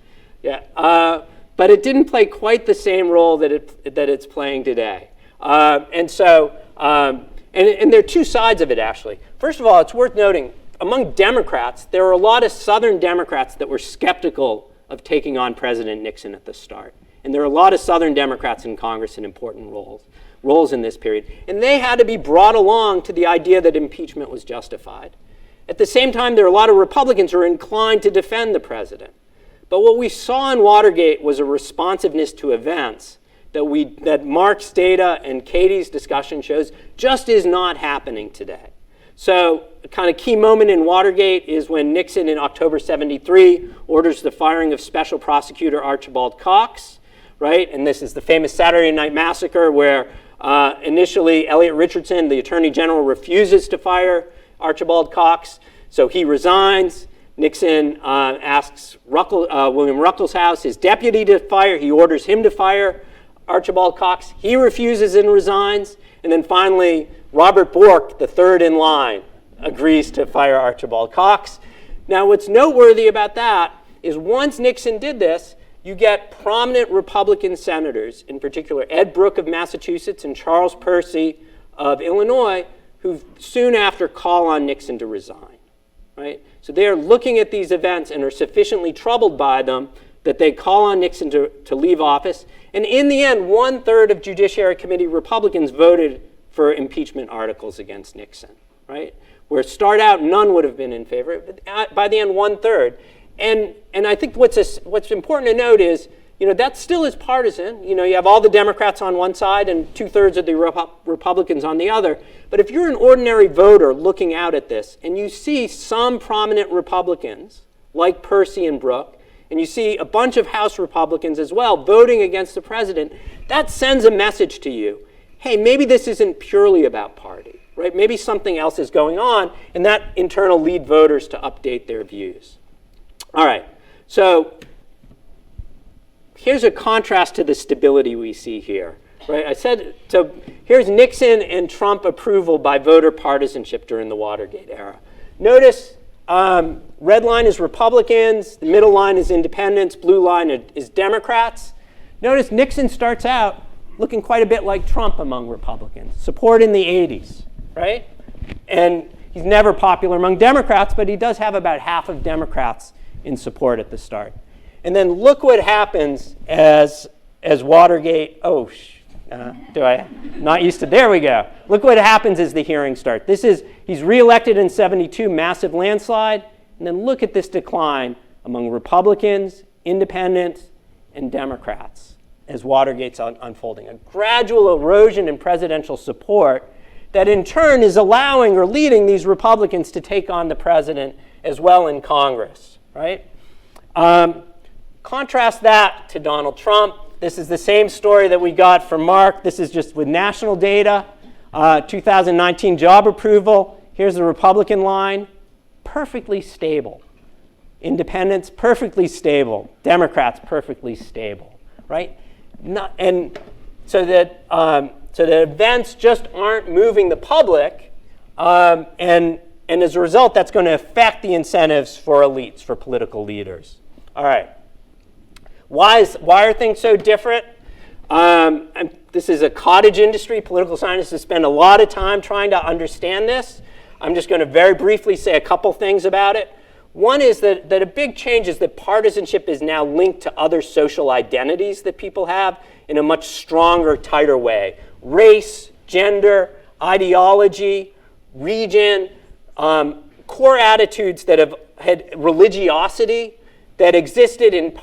but it didn't play quite the same role that it's playing today. And there are 2 sides of it, actually. First of all, it's worth noting, among Democrats, there were a lot of Southern Democrats that were skeptical of taking on President Nixon at the start. And there are a lot of Southern Democrats in Congress in important roles in this period. And they had to be brought along to the idea that impeachment was justified. At the same time, there are a lot of Republicans who are inclined to defend the president. But what we saw in Watergate was a responsiveness to events that Mark's data and Katie's discussion shows just is not happening today. So a kind of key moment in Watergate is when Nixon in October 73 orders the firing of Special Prosecutor Archibald Cox, right? And this is the famous Saturday Night Massacre where initially Elliot Richardson, the Attorney General, refuses to fire Archibald Cox. So he resigns. Nixon asks William Ruckelshaus, his deputy, to fire. He orders him to fire Archibald Cox. He refuses and resigns. And then finally, Robert Bork, the third in line, agrees to fire Archibald Cox. Now, what's noteworthy about that is once Nixon did this, you get prominent Republican senators, in particular Ed Brooke of Massachusetts and Charles Percy of Illinois, who soon after call on Nixon to resign, right? So they're looking at these events and are sufficiently troubled by them that they call on Nixon to leave office. And in the end, 1/3 of Judiciary Committee Republicans voted for impeachment articles against Nixon, right? Where start out, none would have been in favor. But by the end, 1/3. And I think what's important to note is, that still is partisan. You have all the Democrats on one side and 2/3 of the Republicans on the other. But if you're an ordinary voter looking out at this and you see some prominent Republicans, like Percy and Brooke, and you see a bunch of House Republicans as well voting against the president, that sends a message to you. Hey, maybe this isn't purely about party, right? Maybe something else is going on, and that in turn will lead voters to update their views. All right, so here's a contrast to the stability we see here, right? I said, so here's Nixon and Trump approval by voter partisanship during the Watergate era. Notice red line is Republicans, the middle line is independents, blue line is Democrats. Notice Nixon starts out looking quite a bit like Trump among Republicans, support in the 80s, right? And he's never popular among Democrats, but he does have about half of Democrats in support at the start. And then look what happens as Watergate, not used to, there we go. Look what happens as the hearings start. He's reelected in 72, massive landslide, and then look at this decline among Republicans, independents, and Democrats, as Watergate's unfolding, a gradual erosion in presidential support that in turn is allowing or leading these Republicans to take on the president as well in Congress, right? Contrast that to Donald Trump. This is the same story that we got from Mark. This is just with national data. 2019 job approval. Here's the Republican line. Perfectly stable. Independents, perfectly stable. Democrats, perfectly stable, right? So that events just aren't moving the public, and as a result, that's going to affect the incentives for elites, for political leaders. All right. Why are things so different? This is a cottage industry. Political scientists spend a lot of time trying to understand this. I'm just going to very briefly say a couple things about it. One is that a big change is that partisanship is now linked to other social identities that people have in a much stronger, tighter way. Race, gender, ideology, region, core attitudes that have had religiosity that existed in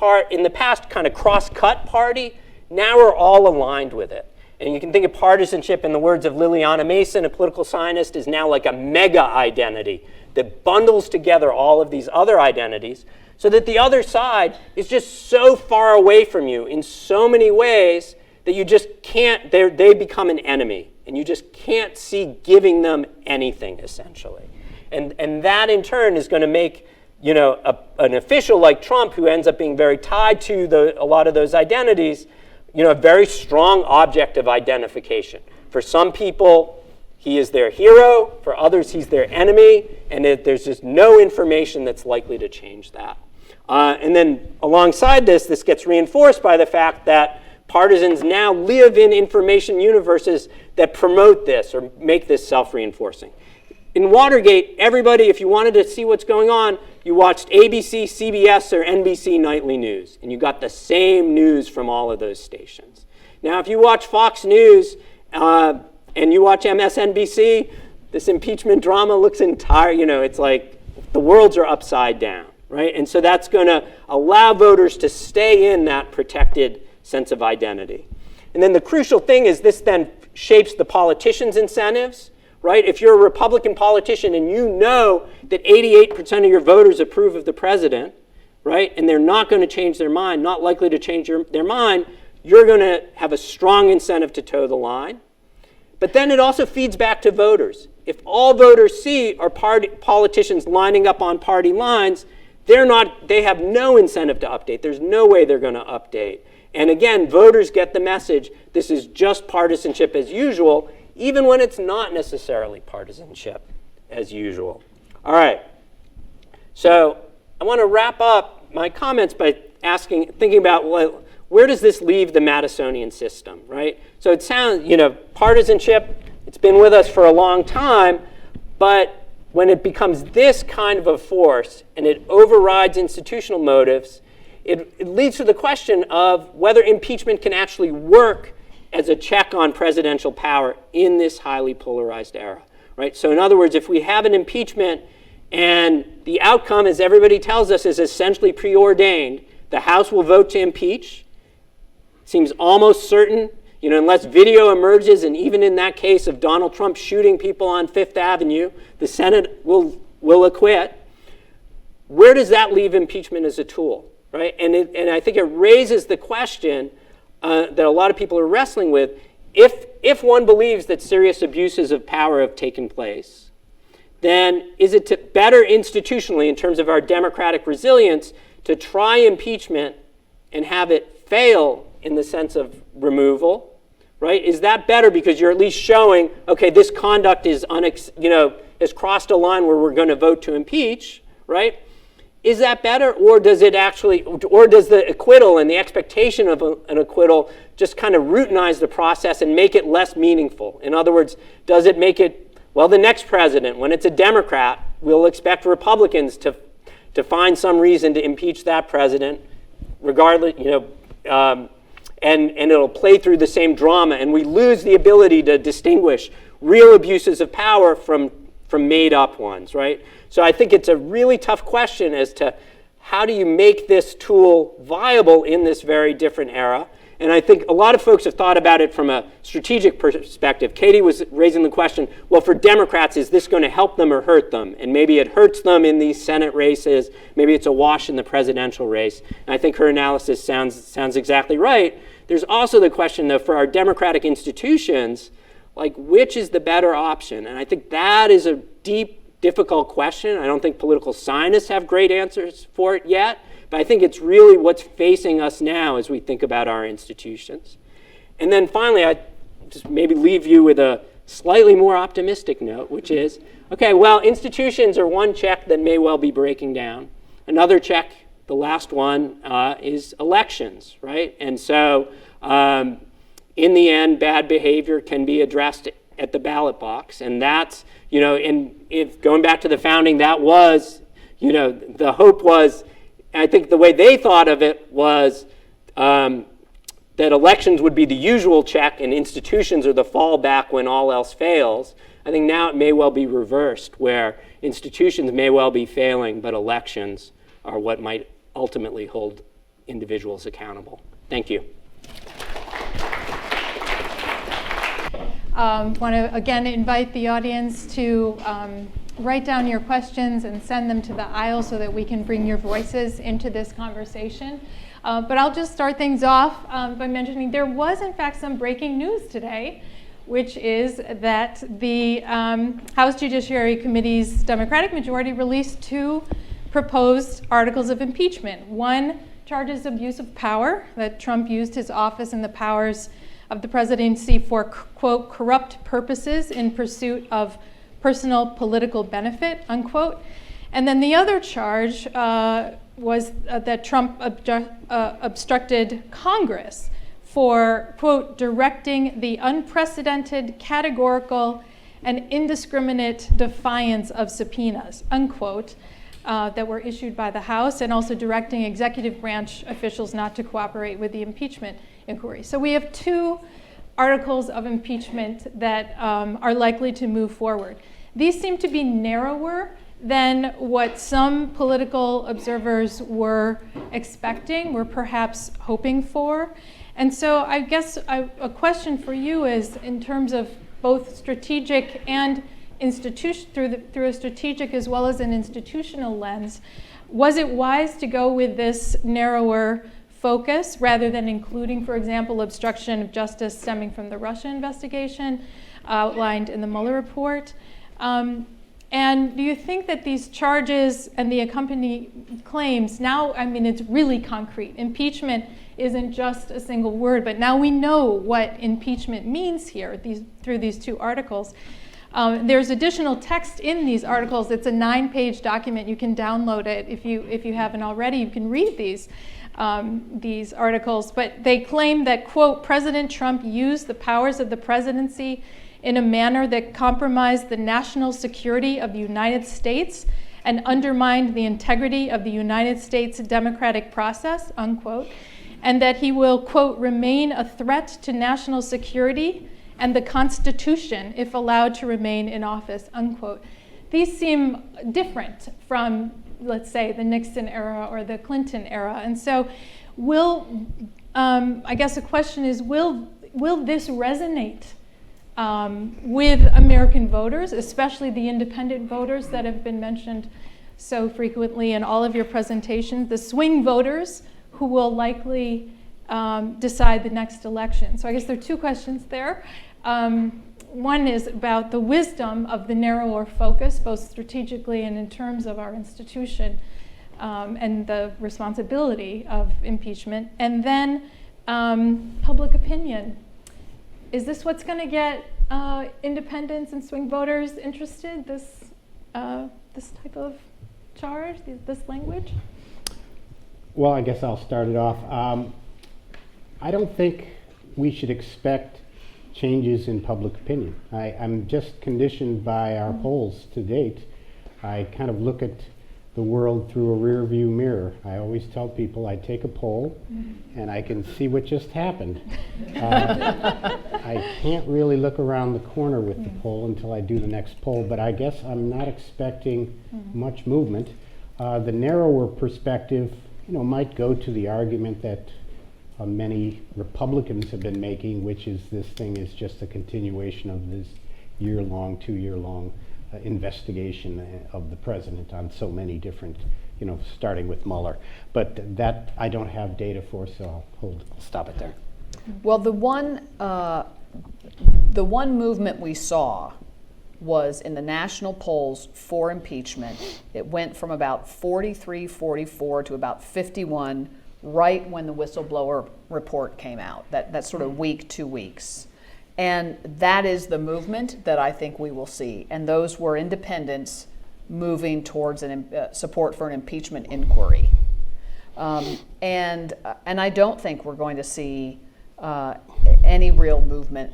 the past kind of cross-cut party, now are all aligned with it. And you can think of partisanship in the words of Liliana Mason, a political scientist, is now like a mega identity that bundles together all of these other identities so that the other side is just so far away from you in so many ways that you just can't, they become an enemy. And you just can't see giving them anything, essentially. And that, in turn, is going to make an official like Trump, who ends up being very tied to a lot of those identities, a very strong object of identification. For some people, he is their hero. For others, he's their enemy. And there's just no information that's likely to change that. And then alongside this gets reinforced by the fact that partisans now live in information universes that promote this or make this self-reinforcing. In Watergate, everybody, if you wanted to see what's going on, you watched ABC, CBS, or NBC nightly news, and you got the same news from all of those stations. Now, if you watch Fox News and you watch MSNBC, this impeachment drama looks it's like the worlds are upside down, right? And so that's going to allow voters to stay in that protected sense of identity. And then the crucial thing is this then shapes the politicians' incentives. Right? If you're a Republican politician and you know that 88% of your voters approve of the president, right, and they're not going to change their mind, not likely to change their mind, you're going to have a strong incentive to toe the line. But then it also feeds back to voters. If all voters see are politicians lining up on party lines, they have no incentive to update. There's no way they're going to update. And again, voters get the message, this is just partisanship as usual, even when it's not necessarily partisanship as usual. All right. So I want to wrap up my comments by thinking about, well, where does this leave the Madisonian system, right? So it sounds, partisanship, it's been with us for a long time, but when it becomes this kind of a force and it overrides institutional motives, it leads to the question of whether impeachment can actually work as a check on presidential power in this highly polarized era, right? So in other words, if we have an impeachment and the outcome, as everybody tells us, is essentially preordained, the House will vote to impeach, seems almost certain, unless video emerges, and even in that case of Donald Trump shooting people on Fifth Avenue, the Senate will acquit. Where does that leave impeachment as a tool, right? And I think it raises the question that a lot of people are wrestling with. If one believes that serious abuses of power have taken place, then is it better institutionally in terms of our democratic resilience to try impeachment and have it fail in the sense of removal, right? Is that better because you're at least showing, okay, this conduct is has crossed a line where we're going to vote to impeach, right? Is that better, or does the acquittal and the expectation of an acquittal just kind of routinize the process and make it less meaningful? In other words, does it make it, well, the next president, when it's a Democrat, we'll expect Republicans to find some reason to impeach that president, regardless, and it'll play through the same drama, and we lose the ability to distinguish real abuses of power from made-up ones, right? So I think it's a really tough question as to how do you make this tool viable in this very different era. And I think a lot of folks have thought about it from a strategic perspective. Katie was raising the question, well, for Democrats, is this going to help them or hurt them? And maybe it hurts them in these Senate races. Maybe it's a wash in the presidential race. And I think her analysis sounds exactly right. There's also the question, though, for our democratic institutions, like, which is the better option? And I think that is a deep, difficult question. I don't think political scientists have great answers for it yet, but I think it's really what's facing us now as we think about our institutions. And then finally, I just maybe leave you with a slightly more optimistic note, which is, okay, well, institutions are one check that may well be breaking down. Another check, the last one, is elections, right? And so in the end, bad behavior can be addressed at the ballot box. And that's, and if going back to the founding, that was, the hope was, I think the way they thought of it was that elections would be the usual check and institutions are the fallback when all else fails. I think now it may well be reversed, where institutions may well be failing, but elections are what might ultimately hold individuals accountable. Thank you. Want to again invite the audience to write down your questions and send them to the aisle so that we can bring your voices into this conversation. But I'll just start things off by mentioning there was in fact some breaking news today, which is that the House Judiciary Committee's Democratic majority released 2 proposed articles of impeachment. One charges abuse of power, that Trump used his office and the powers of the presidency for, quote, corrupt purposes in pursuit of personal political benefit, unquote. And then the other charge was that Trump obstructed Congress for, quote, directing the unprecedented, categorical, and indiscriminate defiance of subpoenas, unquote, that were issued by the House, and also directing executive branch officials not to cooperate with the impeachment inquiry. So we have 2 articles of impeachment that are likely to move forward. These seem to be narrower than what some political observers were expecting, were perhaps hoping for. And so I guess a question for you is, in terms of both strategic and through a strategic as well as an institutional lens, was it wise to go with this narrower focus rather than including, for example, obstruction of justice stemming from the Russia investigation outlined in the Mueller report? And do you think that these charges and the accompanying claims now, I mean, it's really concrete. Impeachment isn't just a single word, but now we know what impeachment means here through these 2 articles. There's additional text in these articles. It's a 9-page document. You can download it if you haven't already. You can read these articles. But they claim that, quote, President Trump used the powers of the presidency in a manner that compromised the national security of the United States and undermined the integrity of the United States democratic process, unquote, and that he will, quote, remain a threat to national security and the Constitution if allowed to remain in office, unquote. These seem different from, let's say, the Nixon era or the Clinton era. And so I guess the question is, will this resonate with American voters, especially the independent voters that have been mentioned so frequently in all of your presentations, the swing voters who will likely decide the next election? So I guess there are 2 questions there. One is about the wisdom of the narrower focus, both strategically and in terms of our institution, and the responsibility of impeachment. And then public opinion. Is this what's going to get independents and swing voters interested, this type of charge, this language? Well, I guess I'll start it off. I don't think we should expect changes in public opinion. I'm just conditioned by our polls to date. I kind of look at the world through a rear view mirror. I always tell people I take a poll and I can see what just happened. I can't really look around the corner with the poll until I do the next poll, but I guess I'm not expecting much movement. The narrower perspective, might go to the argument that many Republicans have been making, which is this thing is just a continuation of this year-long, 2-year-long investigation of the president on so many different, starting with Mueller. But that I don't have data for, so I'll stop it there. Well, the one movement we saw was in the national polls for impeachment. It went from about 43, 44 to about 51 right when the whistleblower report came out, that sort of week, 2 weeks. And that is the movement that I think we will see. And those were independents moving towards support for an impeachment inquiry. And I don't think we're going to see any real movement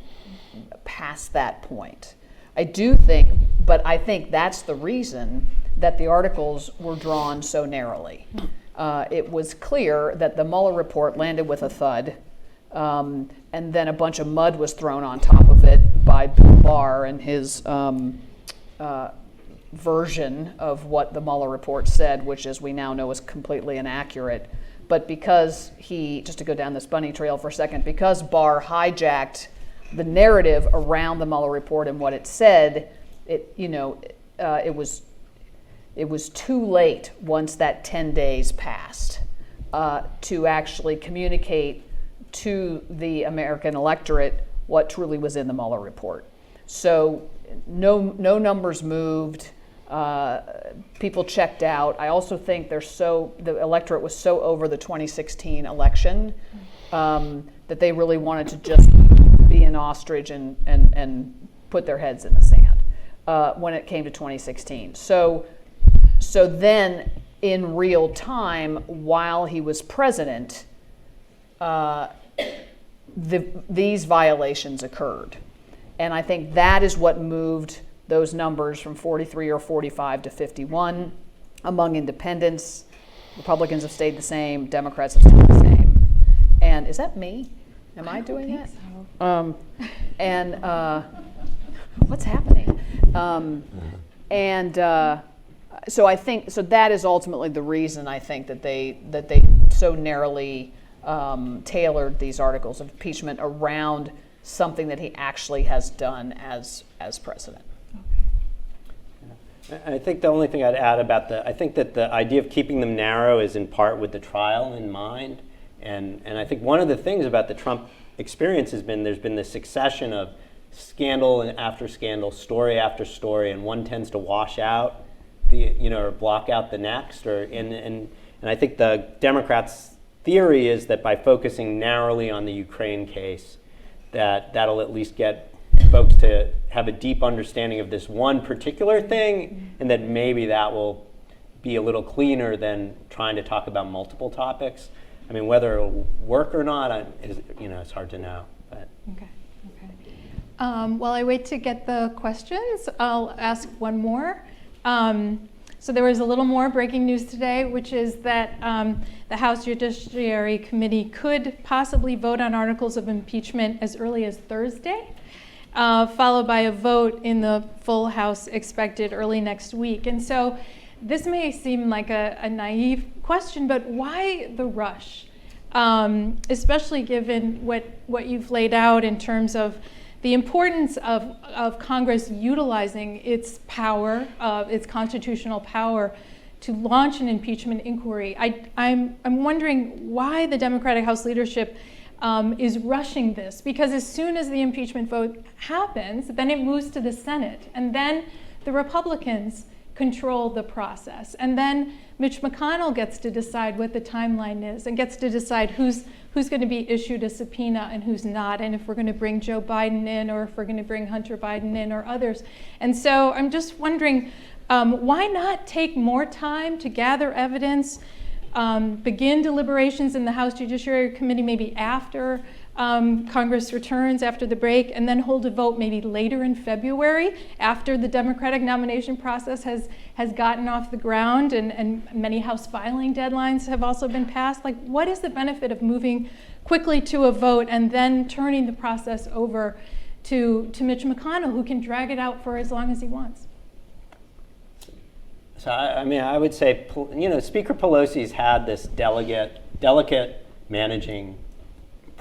past that point. I think that's the reason that the articles were drawn so narrowly. It was clear that the Mueller report landed with a thud, and then a bunch of mud was thrown on top of it by Bill Barr and his version of what the Mueller report said, which, as we now know, is completely inaccurate. But because just to go down this bunny trail for a second, because Barr hijacked the narrative around the Mueller report and what it said, it was too late once that 10 days passed to actually communicate to the American electorate what truly was in the Mueller report. So no numbers moved. People checked out. I also think the electorate was so over the 2016 election that they really wanted to just be an ostrich and put their heads in the sand when it came to 2016. So then, in real time, while he was president, these violations occurred. And I think that is what moved those numbers from 43 or 45 to 51 among independents. Republicans have stayed the same, Democrats have stayed the same. And is that me? Am I doing that? So. What's happening? So I think that is ultimately the reason I think that they so narrowly tailored these articles of impeachment around something that he actually has done as president. I think the only thing I'd add about I think that the idea of keeping them narrow is in part with the trial in mind. And I think one of the things about the Trump experience has been there's been this succession of scandal and after scandal, story after story, and one tends to wash out or block out the next. And I think the Democrats' theory is that by focusing narrowly on the Ukraine case, that'll at least get folks to have a deep understanding of this one particular thing, and that maybe that will be a little cleaner than trying to talk about multiple topics. I mean, whether it'll work or not, it's hard to know. But. Okay. While I wait to get the questions, I'll ask one more. So there was a little more breaking news today, which is that the House Judiciary Committee could possibly vote on articles of impeachment as early as Thursday, followed by a vote in the full House expected early next week. And so this may seem like a naive question, but why the rush? Especially given what you've laid out in terms of the importance of Congress utilizing its power, its constitutional power, to launch an impeachment inquiry. I'm wondering why the Democratic House leadership is rushing this, because as soon as the impeachment vote happens, then it moves to the Senate, and then the Republicans control the process, and then Mitch McConnell gets to decide what the timeline is and gets to decide who's going to be issued a subpoena and who's not, and if we're going to bring Joe Biden in or if we're going to bring Hunter Biden in or others. And so I'm just wondering, why not take more time to gather evidence, begin deliberations in the House Judiciary Committee maybe after Congress returns after the break, and then hold a vote maybe later in February after the Democratic nomination process has gotten off the ground and many House filing deadlines have also been passed? Like, what is the benefit of moving quickly to a vote and then turning the process over to Mitch McConnell, who can drag it out for as long as he wants? So I would say, Speaker Pelosi's had this delicate managing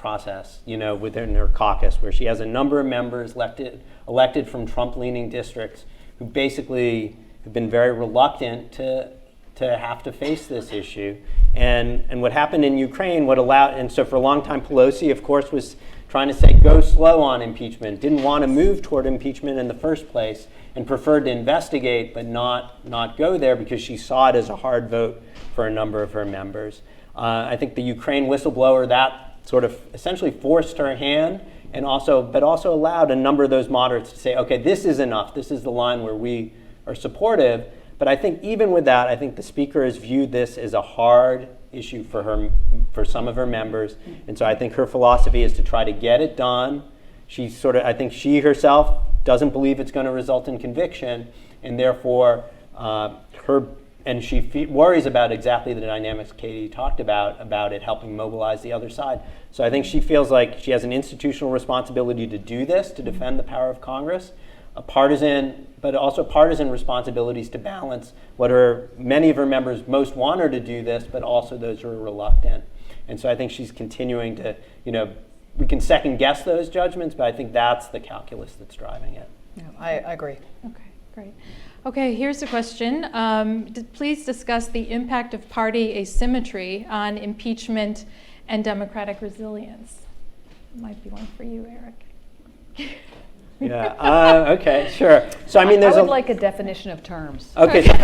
process, within her caucus, where she has a number of members elected from Trump-leaning districts who basically have been very reluctant to have to face this issue. And what happened in Ukraine, and so for a long time, Pelosi, of course, was trying to say, go slow on impeachment, didn't want to move toward impeachment in the first place, and preferred to investigate but not go there because she saw it as a hard vote for a number of her members. I think the Ukraine whistleblower, that sort of essentially forced her hand, but also allowed a number of those moderates to say, okay, this is enough. This is the line where we are supportive. But I think even with that, I think the speaker has viewed this as a hard issue for some of her members. And so I think her philosophy is to try to get it done. I think she herself doesn't believe it's going to result in conviction, and therefore she worries about exactly the dynamics Katie talked about it helping mobilize the other side. So I think she feels like she has an institutional responsibility to do this, to defend the power of Congress, but also partisan responsibilities to balance many of her members most want her to do this, but also those who are reluctant. And so I think she's continuing to, we can second guess those judgments, but I think that's the calculus that's driving it. Yeah, I agree. Okay, great. Okay, here's a question. Please discuss the impact of party asymmetry on impeachment and democratic resilience. Might be one for you, Eric. Yeah. Okay. Sure. So I mean, I would like a definition of terms. Okay. So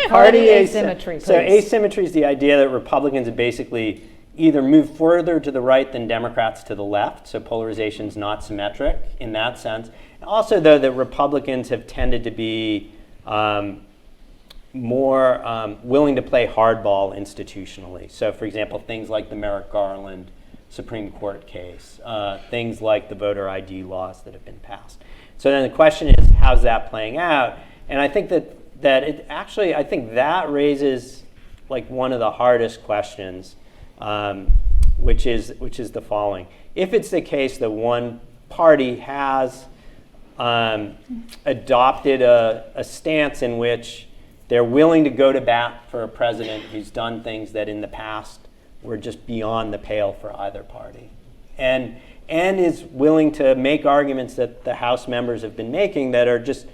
party asymmetry. Please. So asymmetry is the idea that Republicans have basically either move further to the right than Democrats to the left. So polarization is not symmetric in that sense. Also, though, that Republicans have tended to be more willing to play hardball institutionally. So, for example, things like the Merrick Garland Supreme Court case, things like the voter ID laws that have been passed. So then the question is, how's that playing out? And I think I think that raises like one of the hardest questions, which is the following: if it's the case that one party has adopted a stance in which they're willing to go to bat for a president who's done things that in the past were just beyond the pale for either party, and is willing to make arguments that the House members have been making that are just,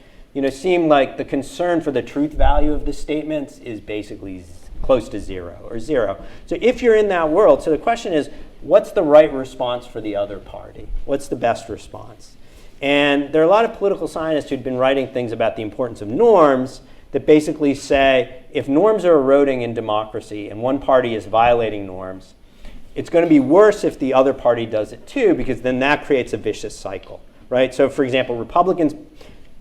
seem like the concern for the truth value of the statements is basically close to zero. So if you're in that world, so the question is, what's the right response for the other party? What's the best response? And there are a lot of political scientists who've been writing things about the importance of norms that basically say, if norms are eroding in democracy and one party is violating norms, it's going to be worse if the other party does it too, because then that creates a vicious cycle, right? So for example, Republicans,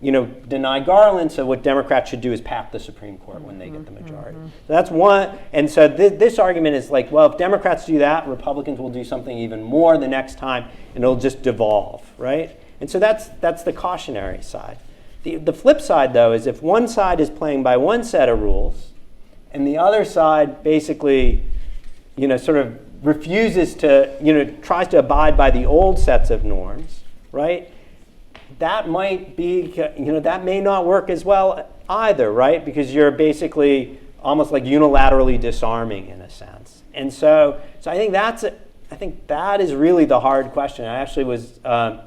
deny Garland, so what Democrats should do is pat the Supreme Court when they get the majority. So that's one, and so this argument is like, well, if Democrats do that, Republicans will do something even more the next time, and it'll just devolve, right? And so that's the cautionary side. The flip side, though, is if one side is playing by one set of rules, and the other side basically, sort of refuses to, tries to abide by the old sets of norms, right? That might be, that may not work as well either, right? Because you're basically almost like unilaterally disarming in a sense. And so I think that is really the hard question. I actually was, I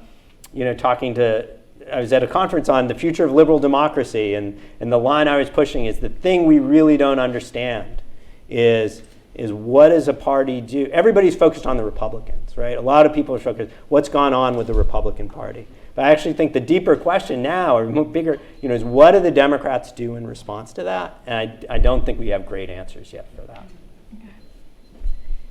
was at a conference on the future of liberal democracy, and the line I was pushing is the thing we really don't understand is what does a party do? Everybody's focused on the Republicans, right? A lot of people are focused, what's gone on with the Republican Party? But I actually think the deeper question now, or bigger, is what do the Democrats do in response to that? And I don't think we have great answers yet for that. Okay.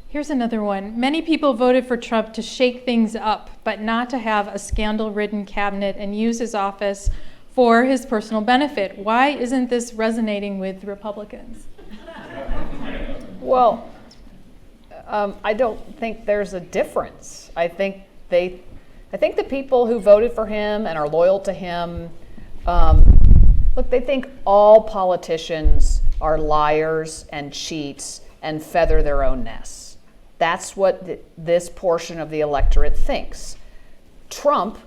Here's another one. Many people voted for Trump to shake things up, but not to have a scandal-ridden cabinet and use his office for his personal benefit. Why isn't this resonating with Republicans? Well, I don't think there's a difference. I think the people who voted for him and are loyal to him, they think all politicians are liars and cheats and feather their own nests. That's what this portion of the electorate thinks. Trump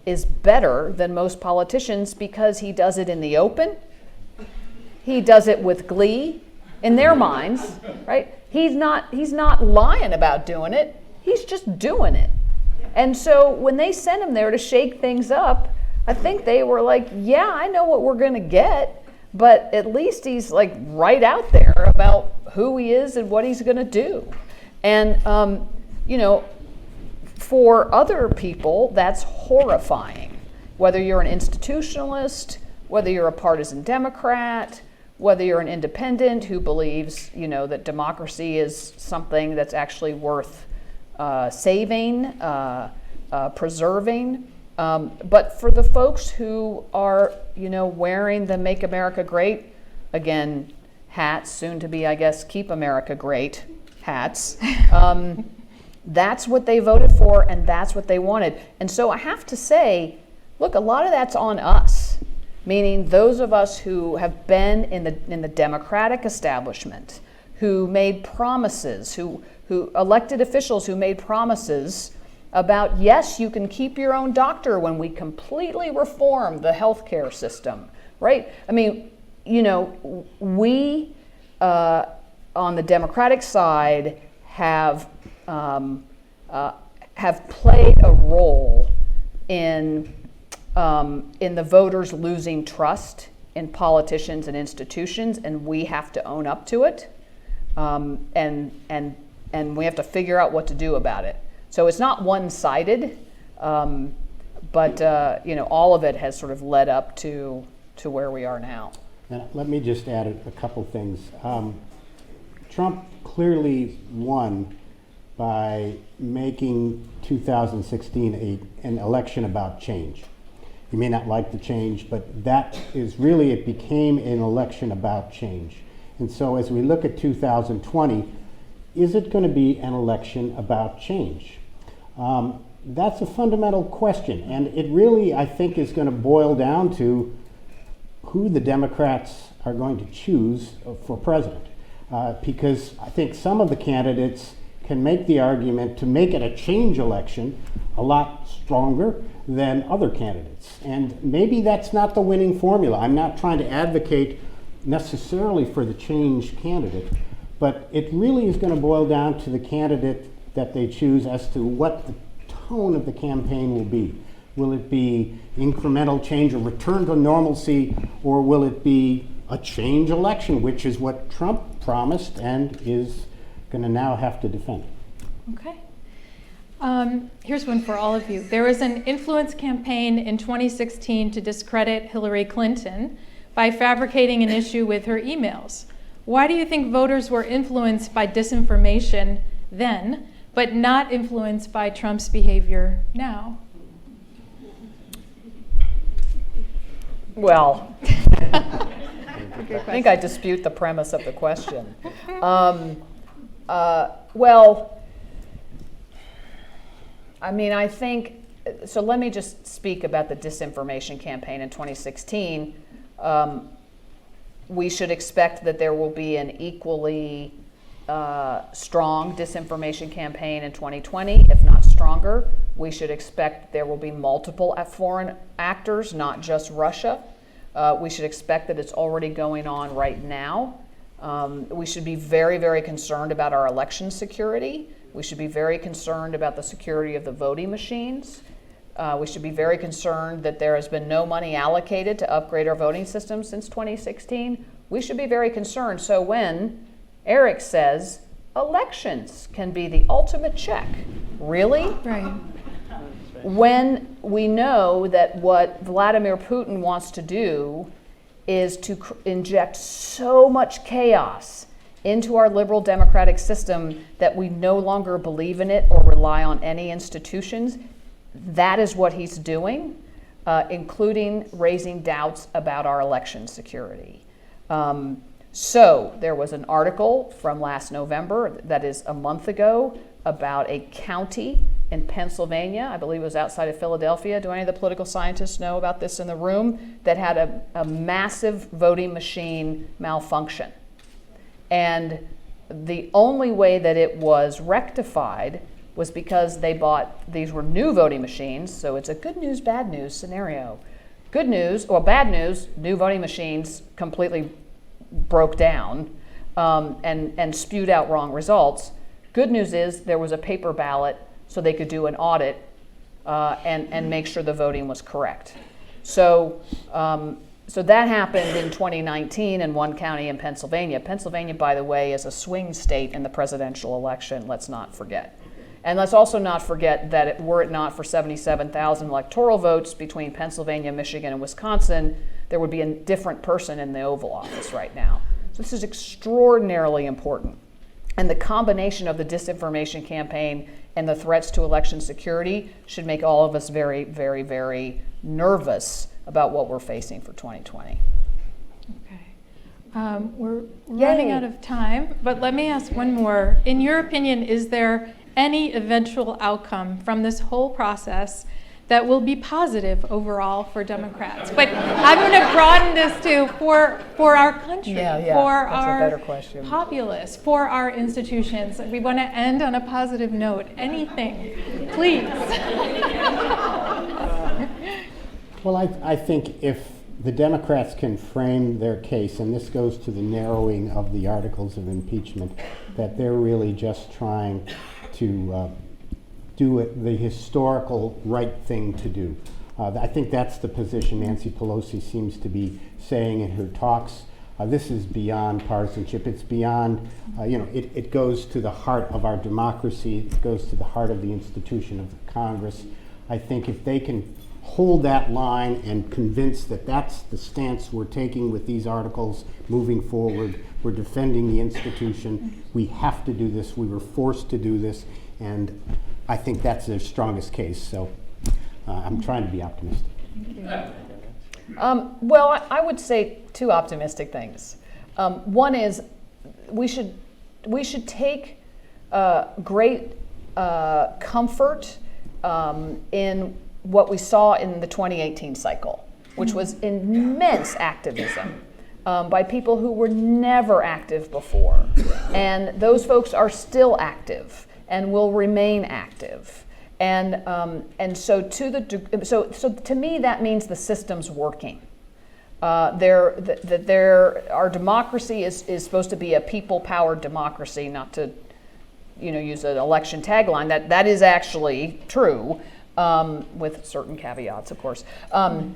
is better than most politicians because he does it in the open. He does it with glee in their minds, right? He's not lying about doing it. He's just doing it. And so when they sent him there to shake things up, I think they were like, yeah, I know what we're going to get, but at least he's like right out there about who he is and what he's going to do. And, you know, for other people, that's horrifying. Whether you're an institutionalist, whether you're a partisan Democrat, whether you're an independent who believes, you know, that democracy is something that's actually worth saving, preserving. But for the folks who are, you know, wearing the Make America Great, again, hats, soon to be, I guess, Keep America Great hats, that's what they voted for and that's what they wanted. And so I have to say, look, a lot of that's on us, meaning those of us who have been in the Democratic establishment, who made promises, who elected officials who made promises about, yes, you can keep your own doctor when we completely reform the healthcare system, right? I mean, you know, we on the Democratic side have played a role in the voters losing trust in politicians and institutions, and we have to own up to it, and we have to figure out what to do about it. So it's not one-sided, but you know, all of it has sort of led up to where we are now. And let me just add a couple things. Trump clearly won by making 2016 an election about change. You may not like the change, but that is really, it became an election about change. And so as we look at 2020, is it going to be an election about change? That's a fundamental question, and it really, I think, is going to boil down to who the Democrats are going to choose for president. Because I think some of the candidates can make the argument to make it a change election a lot stronger than other candidates. And maybe that's not the winning formula. I'm not trying to advocate necessarily for the change candidate, but it really is going to boil down to the candidate that they choose as to what the tone of the campaign will be. Will it be incremental change, a return to normalcy, or will it be a change election, which is what Trump promised and is going to now have to defend? Okay. Here's one for all of you. There was an influence campaign in 2016 to discredit Hillary Clinton by fabricating an issue with her emails. Why do you think voters were influenced by disinformation then, but not influenced by Trump's behavior now? Well, I think I dispute the premise of the question. Well, I mean, I think, so let me just speak about the disinformation campaign in 2016. We should expect that there will be an equally strong disinformation campaign in 2020, if not stronger. We should expect there will be multiple foreign actors, not just Russia. We should expect that it's already going on right now. We should be very, very concerned about our election security. We should be very concerned about the security of the voting machines. We should be very concerned that there has been no money allocated to upgrade our voting system since 2016. We should be very concerned. So when Eric says elections can be the ultimate check, really? Right. When we know that what Vladimir Putin wants to do is to inject so much chaos into our liberal democratic system that we no longer believe in it or rely on any institutions, that is what he's doing, including raising doubts about our election security. So there was an article from last November, that is a month ago, about a county in Pennsylvania, I believe it was outside of Philadelphia. Do any of the political scientists know about this in the room? That had a massive voting machine malfunction. And the only way that it was rectified was because they bought, these were new voting machines, so it's a good news, bad news scenario. Good news, or bad news, new voting machines completely broke down and spewed out wrong results. Good news is there was a paper ballot so they could do an audit and make sure the voting was correct. So that happened in 2019 in one county in Pennsylvania. Pennsylvania, by the way, is a swing state in the presidential election, let's not forget. And let's also not forget that were it not for 77,000 electoral votes between Pennsylvania, Michigan, and Wisconsin, there would be a different person in the Oval Office right now. So this is extraordinarily important. And the combination of the disinformation campaign and the threats to election security should make all of us very, very, very nervous about what we're facing for 2020. Okay. We're running out of time, but let me ask one more. In your opinion, is there any eventual outcome from this whole process that will be positive overall for Democrats? But I'm going to broaden this to for our country, for that's our a better question. populace, for our institutions. We want to end on a positive note. Anything, please. Well, I think if the Democrats can frame their case, and this goes to the narrowing of the articles of impeachment, that they're really just trying to do it, the historical right thing to do. I think that's the position Nancy Pelosi seems to be saying in her talks. This is beyond partisanship. It's beyond, it goes to the heart of our democracy. It goes to the heart of the institution of the Congress. I think if they can hold that line and convince that that's the stance we're taking with these articles moving forward, we're defending the institution, we have to do this, we were forced to do this, and I think that's their strongest case. So I'm trying to be optimistic. Well, I would say two optimistic things. One is we should take great comfort in what we saw in the 2018 cycle, which was immense activism by people who were never active before. And those folks are still active and will remain active. And so to me, that means the system's working. Our democracy is supposed to be a people-powered democracy, not to use an election tagline. That is actually true. With certain caveats, of course. So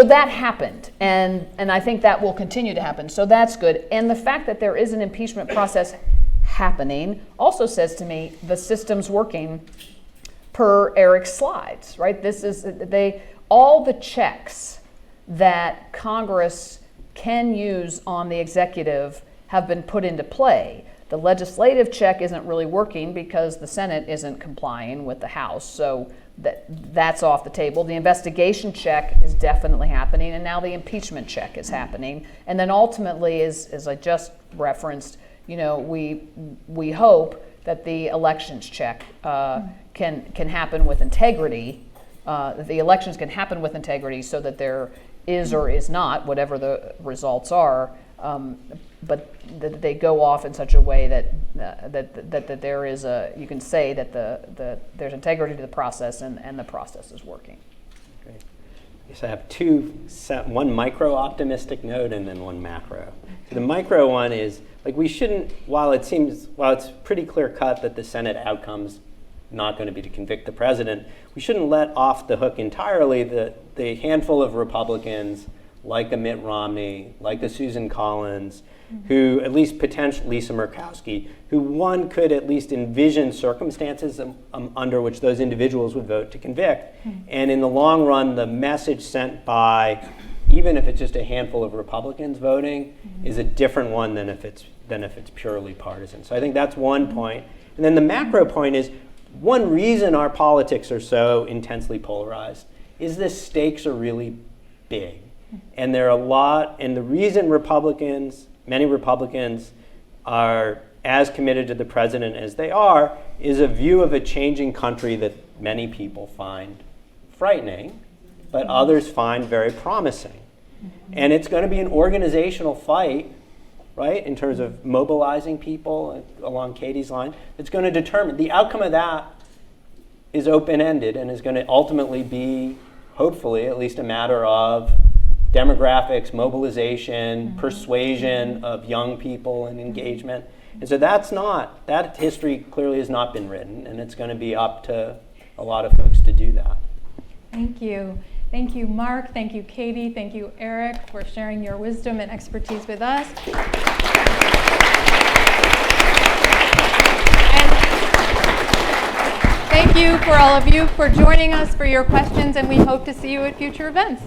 that happened, and I think that will continue to happen. So that's good. And the fact that there is an impeachment process happening also says to me the system's working per Eric's slides, right? All the checks that Congress can use on the executive have been put into play. The legislative check isn't really working because the Senate isn't complying with the House, so that's off the table. The investigation check is definitely happening, and now the impeachment check is happening. And then ultimately, as I just referenced, we hope that the elections check can happen with integrity. The elections can happen with integrity, so that there is or is not, whatever the results are. But that they go off in such a way that there is you can say that there's integrity to the process and the process is working. Great. So I have one micro optimistic note and then one macro. So the micro one is we shouldn't, while it's pretty clear cut that the Senate outcome's not going to be to convict the president, we shouldn't let off the hook entirely the handful of Republicans like a Mitt Romney, like a Susan Collins, who at least potentially Lisa Murkowski, who one could at least envision circumstances under which those individuals would vote to convict. And in the long run, the message sent by, even if it's just a handful of Republicans voting, is a different one than if it's purely partisan. So I think that's one point. And then the macro point is, one reason our politics are so intensely polarized is the stakes are really big. And there are and the reason many Republicans are as committed to the president as they are is a view of a changing country that many people find frightening, but others find very promising. And it's going to be an organizational fight, right, in terms of mobilizing people along Katie's line. It's going to determine, the outcome of that is open-ended and is going to ultimately be, hopefully, at least a matter of demographics, mobilization, persuasion of young people and engagement. And so that history clearly has not been written, and it's going to be up to a lot of folks to do that. Thank you. Thank you, Mark. Thank you, Katie. Thank you, Eric, for sharing your wisdom and expertise with us. And thank you for all of you for joining us, for your questions, and we hope to see you at future events.